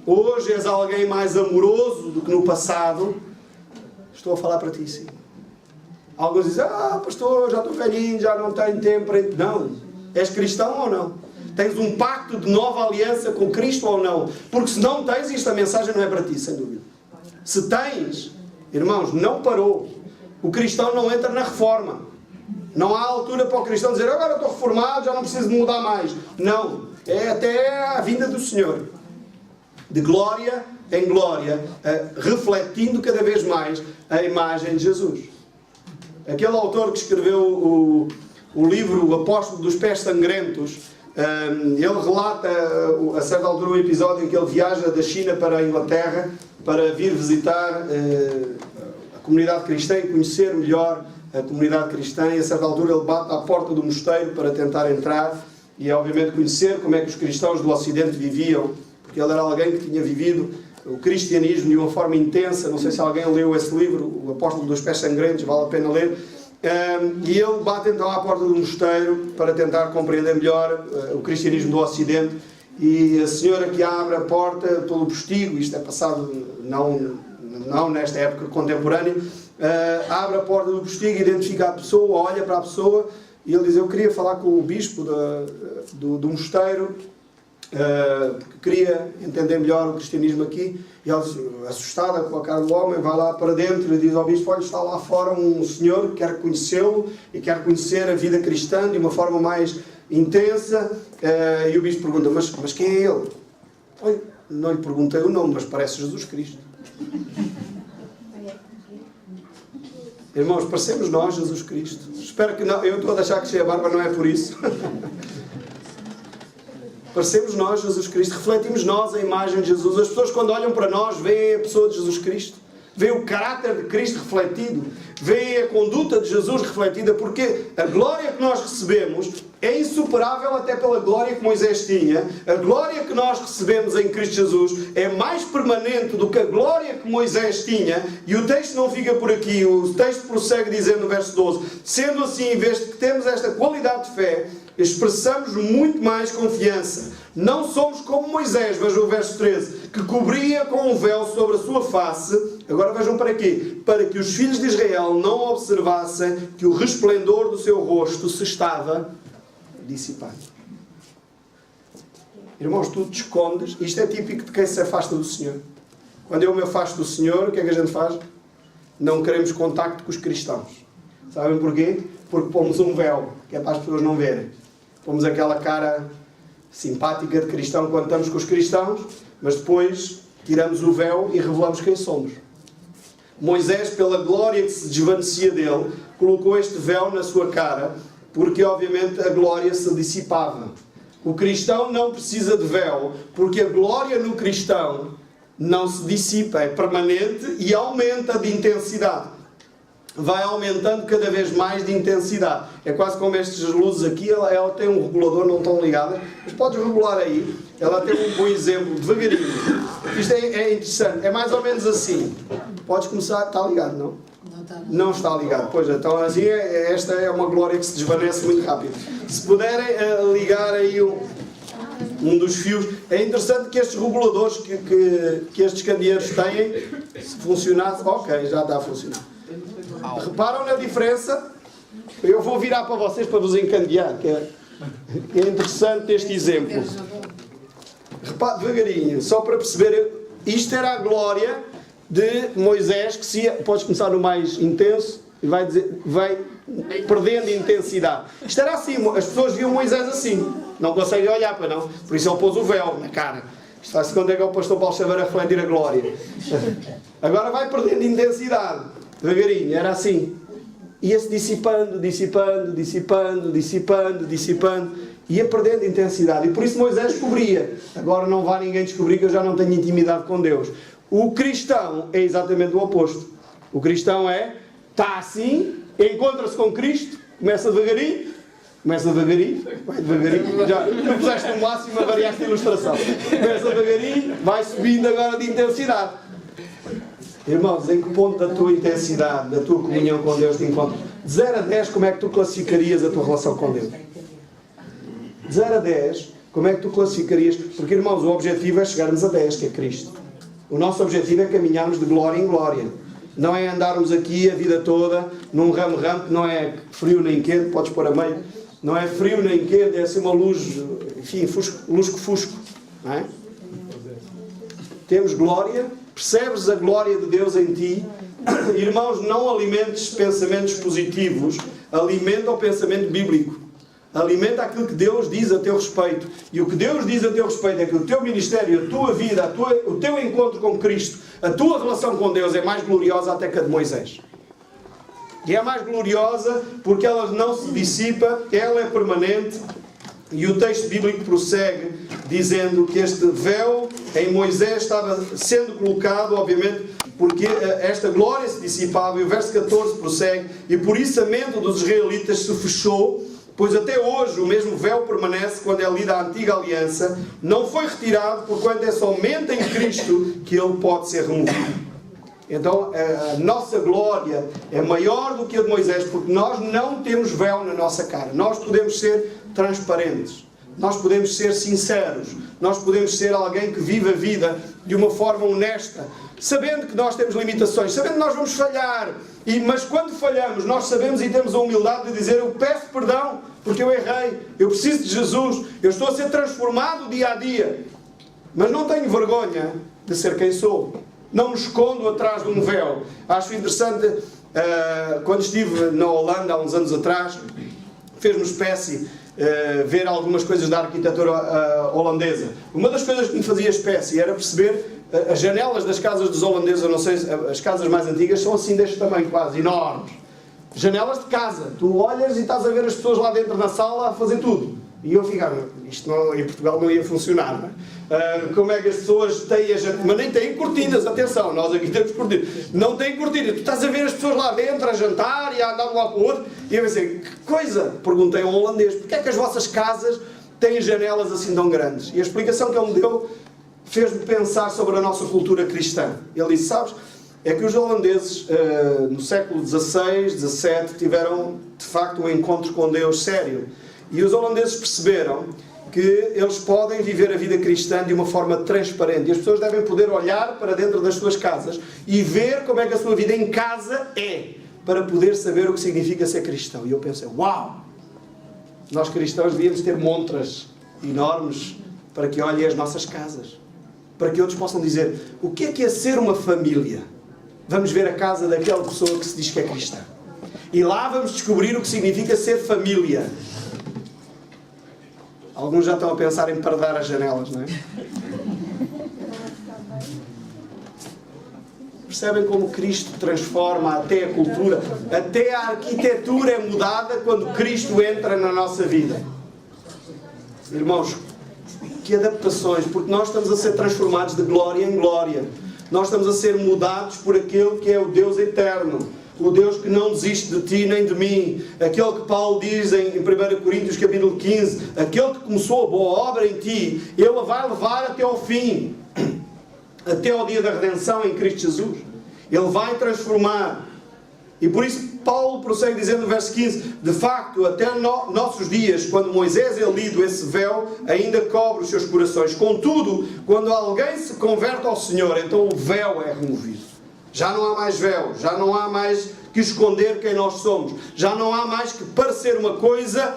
Hoje és alguém mais amoroso do que no passado? Estou a falar para ti, sim. Alguns dizem, pastor, já estou velhinho, já não tenho tempo para... Não. És cristão ou não? Tens um pacto de nova aliança com Cristo ou não? Porque se não tens, esta mensagem não é para ti, sem dúvida. Se tens, irmãos, não parou. O cristão não entra na reforma. Não há altura para o cristão dizer, agora estou reformado, já não preciso de mudar mais. Não. É até a vinda do Senhor. De glória em glória, refletindo cada vez mais a imagem de Jesus. Aquele autor que escreveu o livro O Apóstolo dos Pés Sangrentos, ele relata a certa altura um episódio em que ele viaja da China para a Inglaterra para vir visitar a comunidade cristã e conhecer melhor a comunidade cristã, e a certa altura ele bate à porta do mosteiro para tentar entrar e obviamente conhecer como é que os cristãos do Ocidente viviam, porque ele era alguém que tinha vivido o cristianismo de uma forma intensa. Não sei se alguém leu esse livro, O Apóstolo dos Pés Sangrentos, vale a pena ler. E ele bate então à porta do mosteiro para tentar compreender melhor o cristianismo do Ocidente, e a senhora que abre a porta pelo postigo, isto é passado não nesta época contemporânea, abre a porta do postigo, identifica a pessoa, olha para a pessoa e ele diz, eu queria falar com o bispo do mosteiro, porque queria entender melhor o cristianismo aqui. E ela, assustada com a cara do homem, vai lá para dentro e diz ao bispo, olha, está lá fora um senhor que quer conhecê-lo e quer conhecer a vida cristã de uma forma mais intensa. E o bispo pergunta, mas quem é ele? Olha, não lhe perguntei o nome, mas parece Jesus Cristo. Irmãos, parecemos nós Jesus Cristo? Espero que não. Eu estou a deixar crescer a barba, não é por isso. Parecemos nós, Jesus Cristo. Refletimos nós a imagem de Jesus. As pessoas, quando olham para nós, veem a pessoa de Jesus Cristo. Veem o caráter de Cristo refletido. Veem a conduta de Jesus refletida. Porque a glória que nós recebemos é insuperável até pela glória que Moisés tinha. A glória que nós recebemos em Cristo Jesus é mais permanente do que a glória que Moisés tinha. E o texto não fica por aqui. O texto prossegue dizendo no verso 12: sendo assim, em vez de que temos esta qualidade de fé, expressamos muito mais confiança. Não somos como Moisés, vejam o verso 13, que cobria com um véu sobre a sua face. Agora vejam para quê? Para que os filhos de Israel não observassem que o resplendor do seu rosto se estava dissipando. Irmãos, tu te escondes. Isto é típico de quem se afasta do Senhor. Quando eu me afasto do Senhor, o que é que a gente faz? Não queremos contacto com os cristãos. Sabem porquê? Porque pomos um véu, que é para as pessoas não verem. Pomos aquela cara simpática de cristão quando estamos com os cristãos, mas depois tiramos o véu e revelamos quem somos. Moisés, pela glória que se desvanecia dele, colocou este véu na sua cara, porque obviamente a glória se dissipava. O cristão não precisa de véu, porque a glória no cristão não se dissipa, é permanente e aumenta de intensidade. Vai aumentando cada vez mais de intensidade. É quase como estas luzes aqui, ela tem um regulador, não estão ligadas, mas podes regular aí. Ela tem um bom exemplo, devagarinho. Isto é interessante, é mais ou menos assim. Podes começar, está ligado, não? Não está ligado. Pois, então assim, esta é uma glória que se desvanece muito rápido. Se puderem ligar aí um dos fios. É interessante que estes reguladores que estes candeeiros têm, se funcionasse, ok, já está a funcionar. Reparam na diferença? Eu vou virar para vocês para vos encandear, que é interessante este exemplo. Repare devagarinho, só para perceber, isto era a glória de Moisés, que se podes começar no mais intenso e vai perdendo intensidade. Isto era assim, as pessoas viam Moisés assim, não conseguem olhar para não, por isso ele pôs o véu na cara. Isto faz-se quando é que é o pastor Paulo Xavier a refletir a glória. Agora vai perdendo intensidade, devagarinho, era assim. Ia-se dissipando, dissipando, dissipando, dissipando, dissipando, ia perdendo intensidade. E por isso Moisés cobria. Agora não vai ninguém descobrir que eu já não tenho intimidade com Deus. O cristão é exatamente o oposto. O cristão está assim, encontra-se com Cristo, começa devagarinho, vai devagarinho, já tu puseste no máximo, variaste a ilustração. Começa devagarinho, vai subindo agora de intensidade. Irmãos, em que ponto da tua intensidade, da tua comunhão com Deus te encontras? De 0 a 10, como é que tu classificarias a tua relação com Deus? De 0 a 10, como é que tu classificarias? Porque, irmãos, o objetivo é chegarmos a 10, que é Cristo. O nosso objetivo é caminharmos de glória em glória. Não é andarmos aqui a vida toda num ramo-ramo que não é frio nem quente, podes pôr a meio. Não é frio nem quente, é assim uma luz, enfim, lusco-fusco. Não é? Temos glória. Percebes a glória de Deus em ti? Irmãos, não alimentes pensamentos positivos, alimenta o pensamento bíblico. Alimenta aquilo que Deus diz a teu respeito. E o que Deus diz a teu respeito é que o teu ministério, a tua vida, o teu encontro com Cristo, a tua relação com Deus é mais gloriosa até que a de Moisés. E é mais gloriosa porque ela não se dissipa, ela é permanente. E o texto bíblico prossegue dizendo que este véu em Moisés estava sendo colocado, obviamente, porque esta glória se dissipava. E o verso 14 prossegue: e por isso a mente dos israelitas se fechou, pois até hoje o mesmo véu permanece quando é lida a antiga aliança, não foi retirado, porquanto é somente em Cristo que ele pode ser removido. Então a nossa glória é maior do que a de Moisés, porque nós não temos véu na nossa cara. Nós podemos ser transparentes, nós podemos ser sinceros, nós podemos ser alguém que vive a vida de uma forma honesta, sabendo que nós temos limitações, sabendo que nós vamos falhar, mas quando falhamos nós sabemos e temos a humildade de dizer: eu peço perdão porque eu errei, eu preciso de Jesus, eu estou a ser transformado dia a dia, mas não tenho vergonha de ser quem sou. Não me escondo atrás de um véu. Acho interessante, quando estive na Holanda há uns anos atrás, fez-me espécie ver algumas coisas da arquitetura holandesa. Uma das coisas que me fazia espécie era perceber as janelas das casas dos holandeses. Eu não sei, as casas mais antigas são assim deste tamanho, quase enormes. Janelas de casa. Tu olhas e estás a ver as pessoas lá dentro da sala a fazer tudo. E eu ficava, isto não, em Portugal não ia funcionar, não é? Como é que as pessoas têm mas nem têm cortinas, atenção, nós aqui temos cortinas. Não têm cortinas. Tu estás a ver as pessoas lá dentro a jantar e a andar de um lado para o outro. E eu pensei, que coisa? Perguntei a um holandês, porquê é que as vossas casas têm janelas assim tão grandes? E a explicação que ele me deu fez-me pensar sobre a nossa cultura cristã. Ele disse, sabes, é que os holandeses no século XVI, XVII tiveram de facto um encontro com Deus sério. E os holandeses perceberam que eles podem viver a vida cristã de uma forma transparente. E as pessoas devem poder olhar para dentro das suas casas e ver como é que a sua vida em casa é, para poder saber o que significa ser cristão. E eu pensei, uau! Nós cristãos devíamos ter montras enormes para que olhem as nossas casas. Para que outros possam dizer, o que é ser uma família? Vamos ver a casa daquela pessoa que se diz que é cristã. E lá vamos descobrir o que significa ser família. Alguns já estão a pensar em paredar as janelas, não é? Percebem como Cristo transforma até a cultura, até a arquitetura é mudada quando Cristo entra na nossa vida. Irmãos, que adaptações, porque nós estamos a ser transformados de glória em glória. Nós estamos a ser mudados por aquele que é o Deus eterno. O Deus que não desiste de ti nem de mim. Aquele que Paulo diz em 1 Coríntios capítulo 15, aquele que começou a boa obra em ti, Ele a vai levar até ao fim. Até ao dia da redenção em Cristo Jesus. Ele vai transformar. E por isso Paulo prossegue dizendo no verso 15, de facto, até nossos dias, quando Moisés é lido, esse véu ainda cobre os seus corações. Contudo, quando alguém se converte ao Senhor, então o véu é removido. Já não há mais véu, já não há mais que esconder quem nós somos. Já não há mais que parecer uma coisa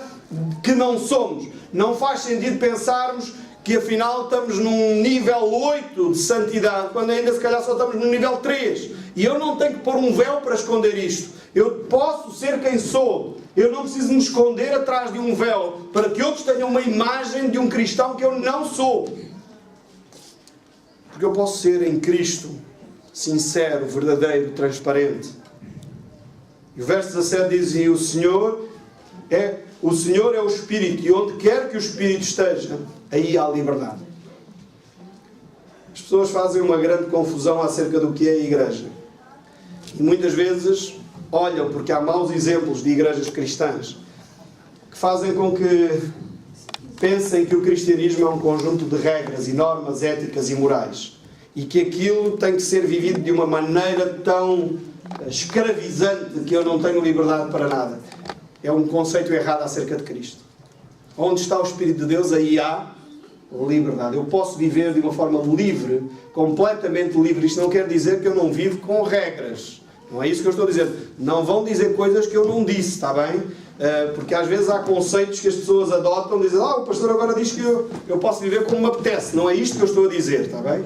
que não somos. Não faz sentido pensarmos que afinal estamos num nível 8 de santidade, quando ainda se calhar só estamos no nível 3. E eu não tenho que pôr um véu para esconder isto. Eu posso ser quem sou. Eu não preciso me esconder atrás de um véu para que outros tenham uma imagem de um cristão que eu não sou. Porque eu posso ser em Cristo sincero, verdadeiro, transparente. E o verso 17 diz, e o Senhor é o Espírito, e onde quer que o Espírito esteja, aí há liberdade. As pessoas fazem uma grande confusão acerca do que é a igreja. E muitas vezes olham, porque há maus exemplos de igrejas cristãs, que fazem com que pensem que o cristianismo é um conjunto de regras e normas éticas e morais. E que aquilo tem que ser vivido de uma maneira tão escravizante que eu não tenho liberdade para nada. É um conceito errado acerca de Cristo. Onde está o Espírito de Deus, aí há liberdade. Eu posso viver de uma forma livre, completamente livre. Isto não quer dizer que eu não vivo com regras. Não é isso que eu estou a dizer. Não vão dizer coisas que eu não disse, está bem? Porque às vezes há conceitos que as pessoas adotam, dizem, o pastor agora diz que eu posso viver como me apetece. Não é isto que eu estou a dizer, está bem?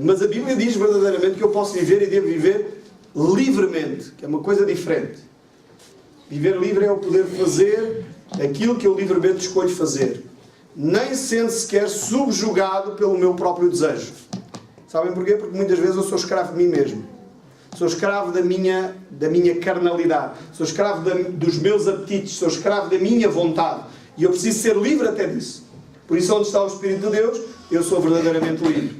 Mas a Bíblia diz verdadeiramente que eu posso viver e devo viver livremente, que é uma coisa diferente. Viver livre é o poder fazer aquilo que eu livremente escolho fazer, nem sendo sequer subjugado pelo meu próprio desejo. Sabem porquê? Porque muitas vezes eu sou escravo de mim mesmo. Sou escravo da minha carnalidade. Sou escravo dos meus apetites. Sou escravo da minha vontade. E eu preciso ser livre até disso. Por isso, onde está o Espírito de Deus, eu sou verdadeiramente livre.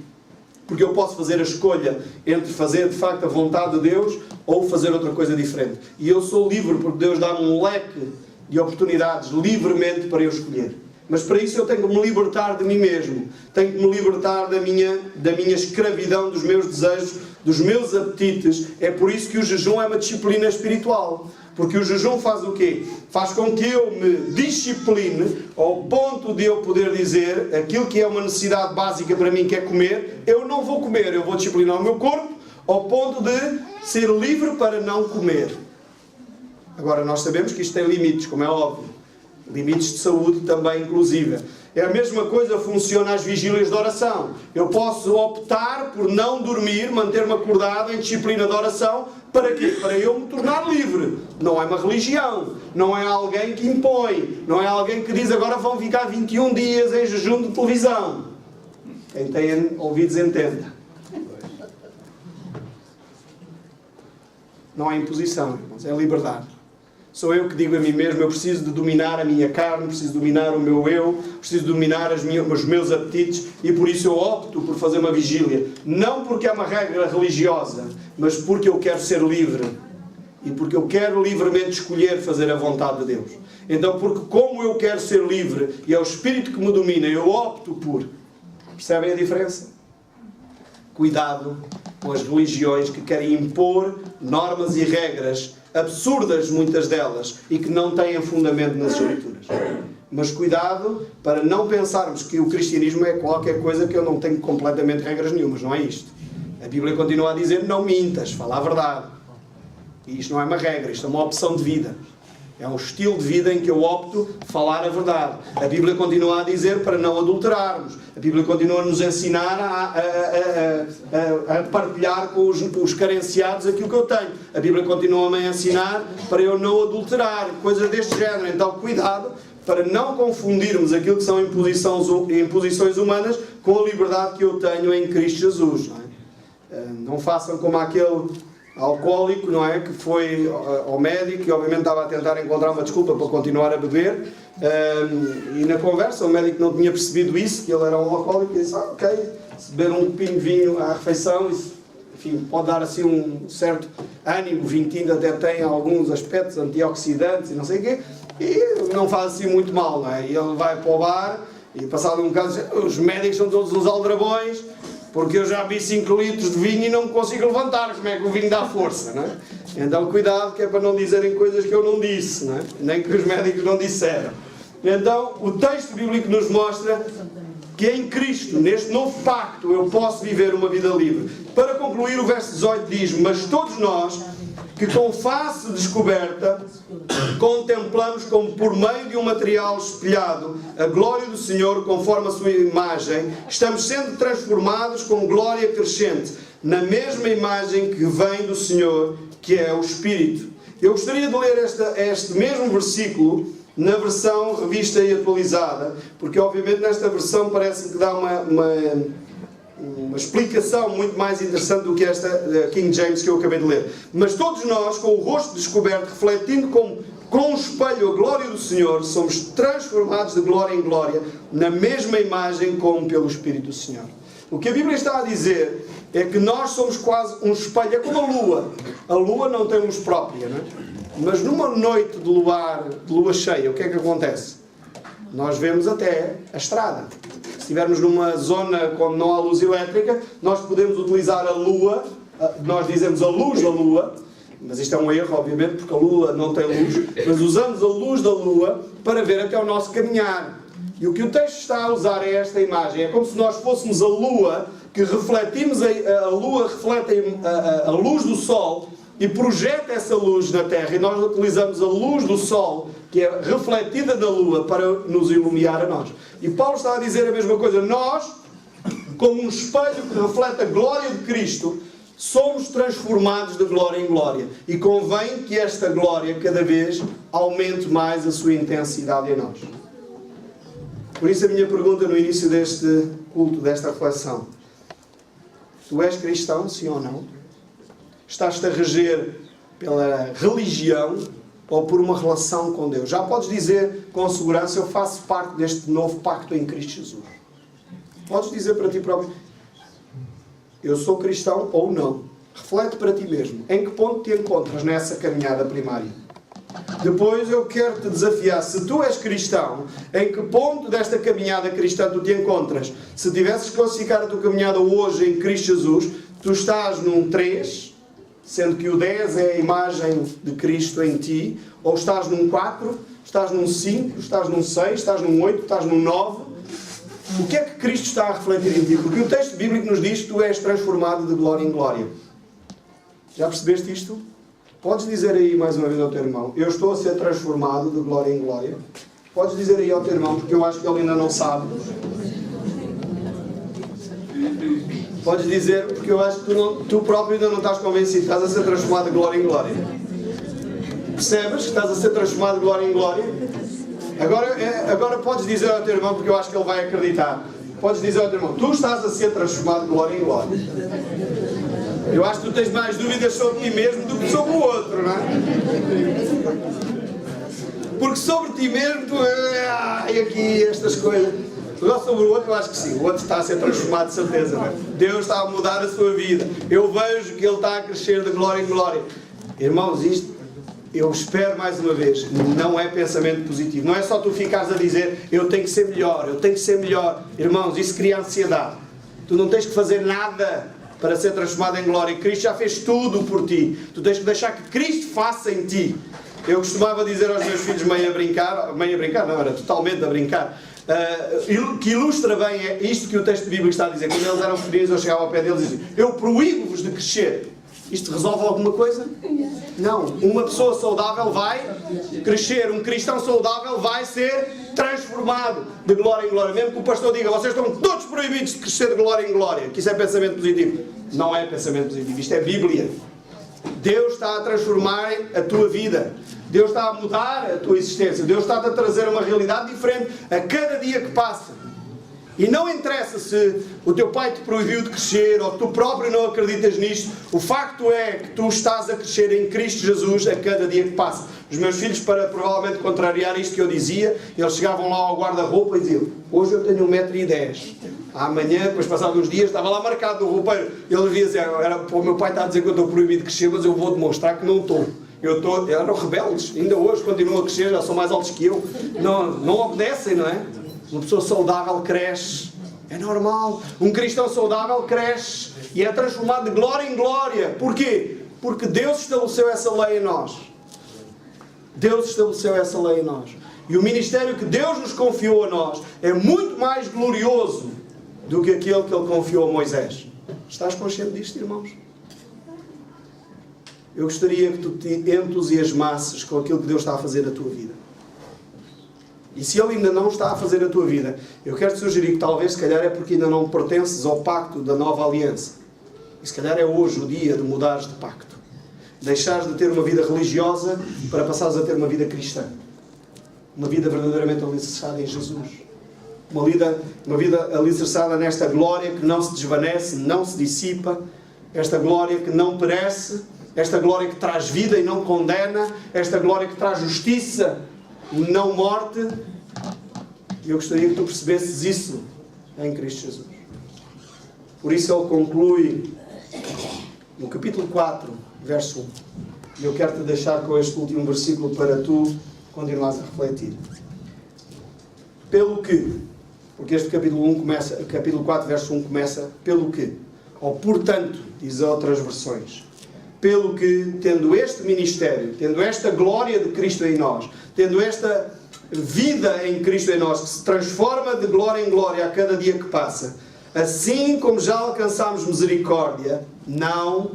Porque eu posso fazer a escolha entre fazer de facto a vontade de Deus ou fazer outra coisa diferente. E eu sou livre porque Deus dá-me um leque de oportunidades livremente para eu escolher. Mas para isso eu tenho que me libertar de mim mesmo. Tenho que me libertar da minha escravidão, dos meus desejos, dos meus apetites. É por isso que o jejum é uma disciplina espiritual. Porque o jejum faz o quê? Faz com que eu me discipline ao ponto de eu poder dizer aquilo que é uma necessidade básica para mim, que é comer, eu não vou comer, eu vou disciplinar o meu corpo ao ponto de ser livre para não comer. Agora, nós sabemos que isto tem limites, como é óbvio. Limites de saúde também, inclusive. É a mesma coisa, funciona às vigílias de oração. Eu posso optar por não dormir, manter-me acordado em disciplina de oração. Para quê? Para eu me tornar livre. Não é uma religião. Não é alguém que impõe. Não é alguém que diz agora vão ficar 21 dias em jejum de televisão. Quem tem ouvidos entenda. não há imposição, irmãos, é liberdade. Sou eu que digo a mim mesmo, eu preciso de dominar a minha carne, preciso dominar o meu eu, preciso dominar os meus apetites, e por isso eu opto por fazer uma vigília. Não porque é uma regra religiosa, mas porque eu quero ser livre. E porque eu quero livremente escolher fazer a vontade de Deus. Então, porque como eu quero ser livre, e é o Espírito que me domina, eu opto por... Percebem a diferença? Cuidado com as religiões que querem impor normas e regras absurdas, muitas delas, e que não têm fundamento nas Escrituras. Mas cuidado para não pensarmos que o cristianismo é qualquer coisa que eu não tenho completamente regras nenhumas. Não é isto. A Bíblia continua a dizer: não mintas, fala a verdade. E isto não é uma regra, isto é uma opção de vida. É um estilo de vida em que eu opto falar a verdade. A Bíblia continua a dizer para não adulterarmos. A Bíblia continua a nos ensinar a partilhar com os carenciados aquilo que eu tenho. A Bíblia continua a ensinar para eu não adulterar, coisas deste género. Então, cuidado para não confundirmos aquilo que são imposições humanas com a liberdade que eu tenho em Cristo Jesus. Não é? Não façam como aquele alcoólico, não é? Que foi ao médico e obviamente estava a tentar encontrar uma desculpa para continuar a beber, e na conversa o médico não tinha percebido isso, que ele era um alcoólico, e disse: ok, se beber um copinho de vinho à refeição, isso, enfim, pode dar assim um certo ânimo. O vinho tinto até tem alguns aspectos antioxidantes e não sei o quê, e não faz assim muito mal, não é? E ele vai para o bar e passado um bocado diz: os médicos são todos uns aldrabões, porque eu já vi 5 litros de vinho e não me consigo levantar. Como é que o vinho dá força, não é? Então cuidado, que é para não dizerem coisas que eu não disse, não é? Nem que os médicos não disseram. Então o texto bíblico nos mostra que em Cristo, neste novo pacto, eu posso viver uma vida livre. Para concluir, o verso 18 diz: mas todos nós, que com face descoberta contemplamos como por meio de um material espelhado a glória do Senhor conforme a sua imagem, estamos sendo transformados com glória crescente na mesma imagem que vem do Senhor, que é o Espírito. Eu gostaria de ler este mesmo versículo na versão revista e atualizada, porque obviamente nesta versão parece que dá uma explicação muito mais interessante do que esta King James que eu acabei de ler. Mas todos nós, com o rosto descoberto, refletindo com um espelho a glória do Senhor, somos transformados de glória em glória, na mesma imagem como pelo Espírito do Senhor. O que a Bíblia está a dizer é que nós somos quase um espelho. É como a lua. A lua não tem luz própria, não é? Mas numa noite de lua cheia, o que é que acontece? Nós vemos até a estrada. Se estivermos numa zona onde não há luz elétrica, nós podemos utilizar a lua, nós dizemos a luz da lua, mas isto é um erro, obviamente, porque a lua não tem luz, mas usamos a luz da lua para ver até o nosso caminhar. E o que o texto está a usar é esta imagem. É como se nós fôssemos a lua, que refletimos, a lua reflete a luz do sol e projeta essa luz na terra, e nós utilizamos a luz do sol, que é refletida da lua, para nos iluminar a nós. E Paulo está a dizer a mesma coisa. Nós, como um espelho que reflete a glória de Cristo, somos transformados de glória em glória. E convém que esta glória cada vez aumente mais a sua intensidade em nós. Por isso a minha pergunta no início deste culto, desta reflexão: tu és cristão, sim ou não? Estás-te a reger pela religião ou por uma relação com Deus? Já podes dizer com segurança: eu faço parte deste novo pacto em Cristo Jesus. Podes dizer para ti próprio: eu sou cristão ou não. Reflete para ti mesmo. Em que ponto te encontras nessa caminhada primária? Depois eu quero te desafiar: se tu és cristão, em que ponto desta caminhada cristã tu te encontras? Se tivesses que classificar a tua caminhada hoje em Cristo Jesus, tu estás num 3, sendo que o 10 é a imagem de Cristo em ti, ou estás num 4, estás num 5, estás num 6, estás num 8, estás num 9. O que é que Cristo está a refletir em ti? Porque o texto bíblico nos diz que tu és transformado de glória em glória. Já percebeste isto? Podes dizer aí mais uma vez ao teu irmão: eu estou a ser transformado de glória em glória. Podes dizer aí ao teu irmão, porque eu acho que ele ainda não sabe. Podes dizer, porque eu acho que tu próprio ainda não estás convencido. Estás a ser transformado de glória em glória. Percebes que estás a ser transformado de glória em glória? Agora podes dizer ao teu irmão, porque eu acho que ele vai acreditar: Podes dizer ao teu irmão, tu estás a ser transformado de glória em glória. Eu acho que tu tens mais dúvidas sobre ti mesmo do que sobre o outro, não é? Porque sobre ti mesmo, tu... e aqui estas coisas. Agora sobre o outro, eu acho que sim. O outro está a ser transformado de certeza, não é? Deus está a mudar a sua vida. Eu vejo que ele está a crescer de glória em glória. Irmãos, isto, eu espero mais uma vez, não é pensamento positivo. Não é só tu ficares a dizer, eu tenho que ser melhor, eu tenho que ser melhor. Irmãos, isso cria ansiedade. Tu não tens que fazer nada para ser transformado em glória. Cristo já fez tudo por ti. Tu tens que deixar que Cristo faça em ti. Eu costumava dizer aos meus filhos, meio a brincar, não, era totalmente a brincar, que ilustra bem isto que o texto bíblico está a dizer. Quando eles eram pequeninos, eu chegava ao pé deles e dizia, eu proíbo-vos de crescer. Isto resolve alguma coisa? Não. Uma pessoa saudável vai crescer. Um cristão saudável vai ser transformado de glória em glória. Mesmo que o pastor diga, vocês estão todos proibidos de crescer de glória em glória. Que isso é pensamento positivo. Não é pensamento positivo. Isto é Bíblia. Deus está a transformar a tua vida. Deus está a mudar a tua existência. Deus está a trazer uma realidade diferente a cada dia que passa. E não interessa se o teu pai te proibiu de crescer ou tu próprio não acreditas nisto. O facto é que tu estás a crescer em Cristo Jesus a cada dia que passa. Os meus filhos, para provavelmente contrariar isto que eu dizia, eles chegavam lá ao guarda-roupa e diziam, hoje eu tenho 1,10 m. Amanhã, depois passados uns dias, estava lá marcado no roupeiro. Ele dizia assim, o meu pai está a dizer que eu estou proibido de crescer, mas eu vou demonstrar que não estou. Eram rebeldes, ainda hoje continuam a crescer, já são mais altos que eu. Não obedecem, não é? Uma pessoa saudável cresce. É normal. Um cristão saudável cresce. E é transformado de glória em glória. Porquê? Porque Deus estabeleceu essa lei em nós. Deus estabeleceu essa lei em nós. E o ministério que Deus nos confiou a nós é muito mais glorioso do que aquele que Ele confiou a Moisés. Estás consciente disto, irmãos? Eu gostaria que tu te entusiasmasses com aquilo que Deus está a fazer na tua vida. E se Ele ainda não está a fazer a tua vida, eu quero te sugerir que talvez, se calhar, é porque ainda não pertences ao pacto da nova aliança. E se calhar é hoje o dia de mudares de pacto. Deixares de ter uma vida religiosa para passares a ter uma vida cristã. Uma vida verdadeiramente alicerçada em Jesus. Uma vida alicerçada nesta glória que não se desvanece, não se dissipa. Esta glória que não perece. Esta glória que traz vida e não condena. Esta glória que traz justiça e não morte. E eu gostaria que tu percebesses isso em Cristo Jesus. Por isso ele conclui no capítulo 4, verso 1. E eu quero-te deixar com este último versículo para tu continuares a refletir. Pelo que, porque este capítulo 4, verso 1 começa, pelo que, ou portanto, diz outras versões, pelo que, tendo este ministério, tendo esta glória de Cristo em nós, tendo esta vida em Cristo em nós, que se transforma de glória em glória a cada dia que passa, assim como já alcançamos misericórdia, não...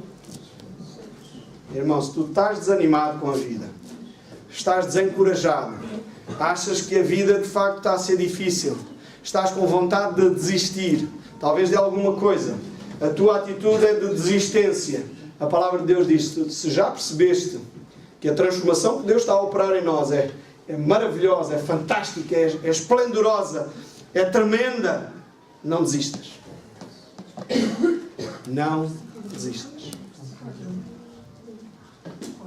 Irmão, se tu estás desanimado com a vida, estás desencorajado, achas que a vida de facto está a ser difícil, estás com vontade de desistir, talvez de alguma coisa, a tua atitude é de desistência. A palavra de Deus diz, se já percebeste que a transformação que Deus está a operar em nós é maravilhosa, é fantástica, é esplendorosa, é tremenda, não desistas. Não desistas.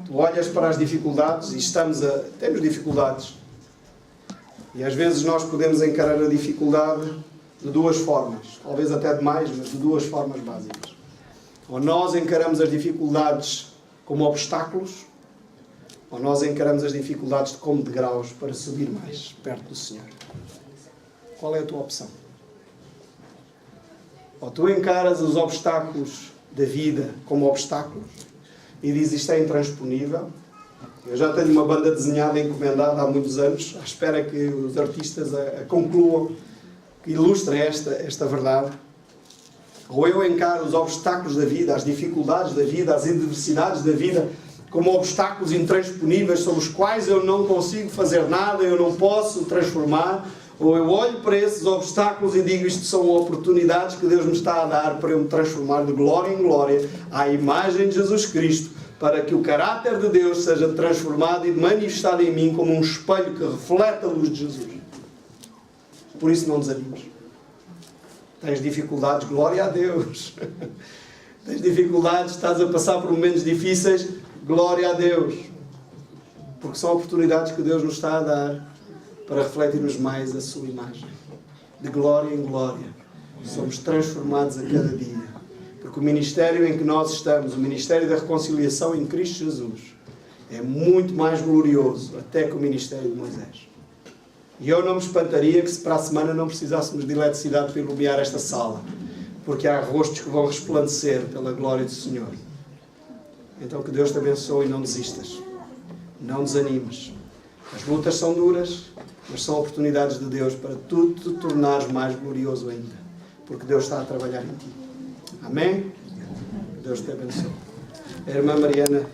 Tu olhas para as dificuldades e temos dificuldades. E às vezes nós podemos encarar a dificuldade de duas formas. Talvez até de mais, mas de duas formas básicas. Ou nós encaramos as dificuldades como obstáculos, ou nós encaramos as dificuldades como degraus para subir mais perto do Senhor. Qual é a tua opção? Ou tu encaras os obstáculos da vida como obstáculos e dizes isto é intransponível. Eu já tenho uma banda desenhada encomendada há muitos anos, à espera que os artistas a concluam, que ilustrem esta verdade. Ou eu encaro os obstáculos da vida, as dificuldades da vida, as adversidades da vida, como obstáculos intransponíveis sobre os quais eu não consigo fazer nada, eu não posso transformar. Ou eu olho para esses obstáculos e digo isto são oportunidades que Deus me está a dar para eu me transformar de glória em glória à imagem de Jesus Cristo, para que o caráter de Deus seja transformado e manifestado em mim como um espelho que reflete a luz de Jesus. Por isso não desanimes. Tens dificuldades, glória a Deus. Tens dificuldades, estás a passar por momentos difíceis, glória a Deus. Porque são oportunidades que Deus nos está a dar para refletirmos mais a sua imagem. De glória em glória. Somos transformados a cada dia. Porque o ministério em que nós estamos, o ministério da reconciliação em Cristo Jesus, é muito mais glorioso até que o ministério de Moisés. E eu não me espantaria que se para a semana não precisássemos de eletricidade para iluminar esta sala. Porque há rostos que vão resplandecer pela glória do Senhor. Então que Deus te abençoe e não desistas. Não desanimes. As lutas são duras, mas são oportunidades de Deus para tu te tornares mais glorioso ainda. Porque Deus está a trabalhar em ti. Amém? Deus te abençoe. A irmã Mariana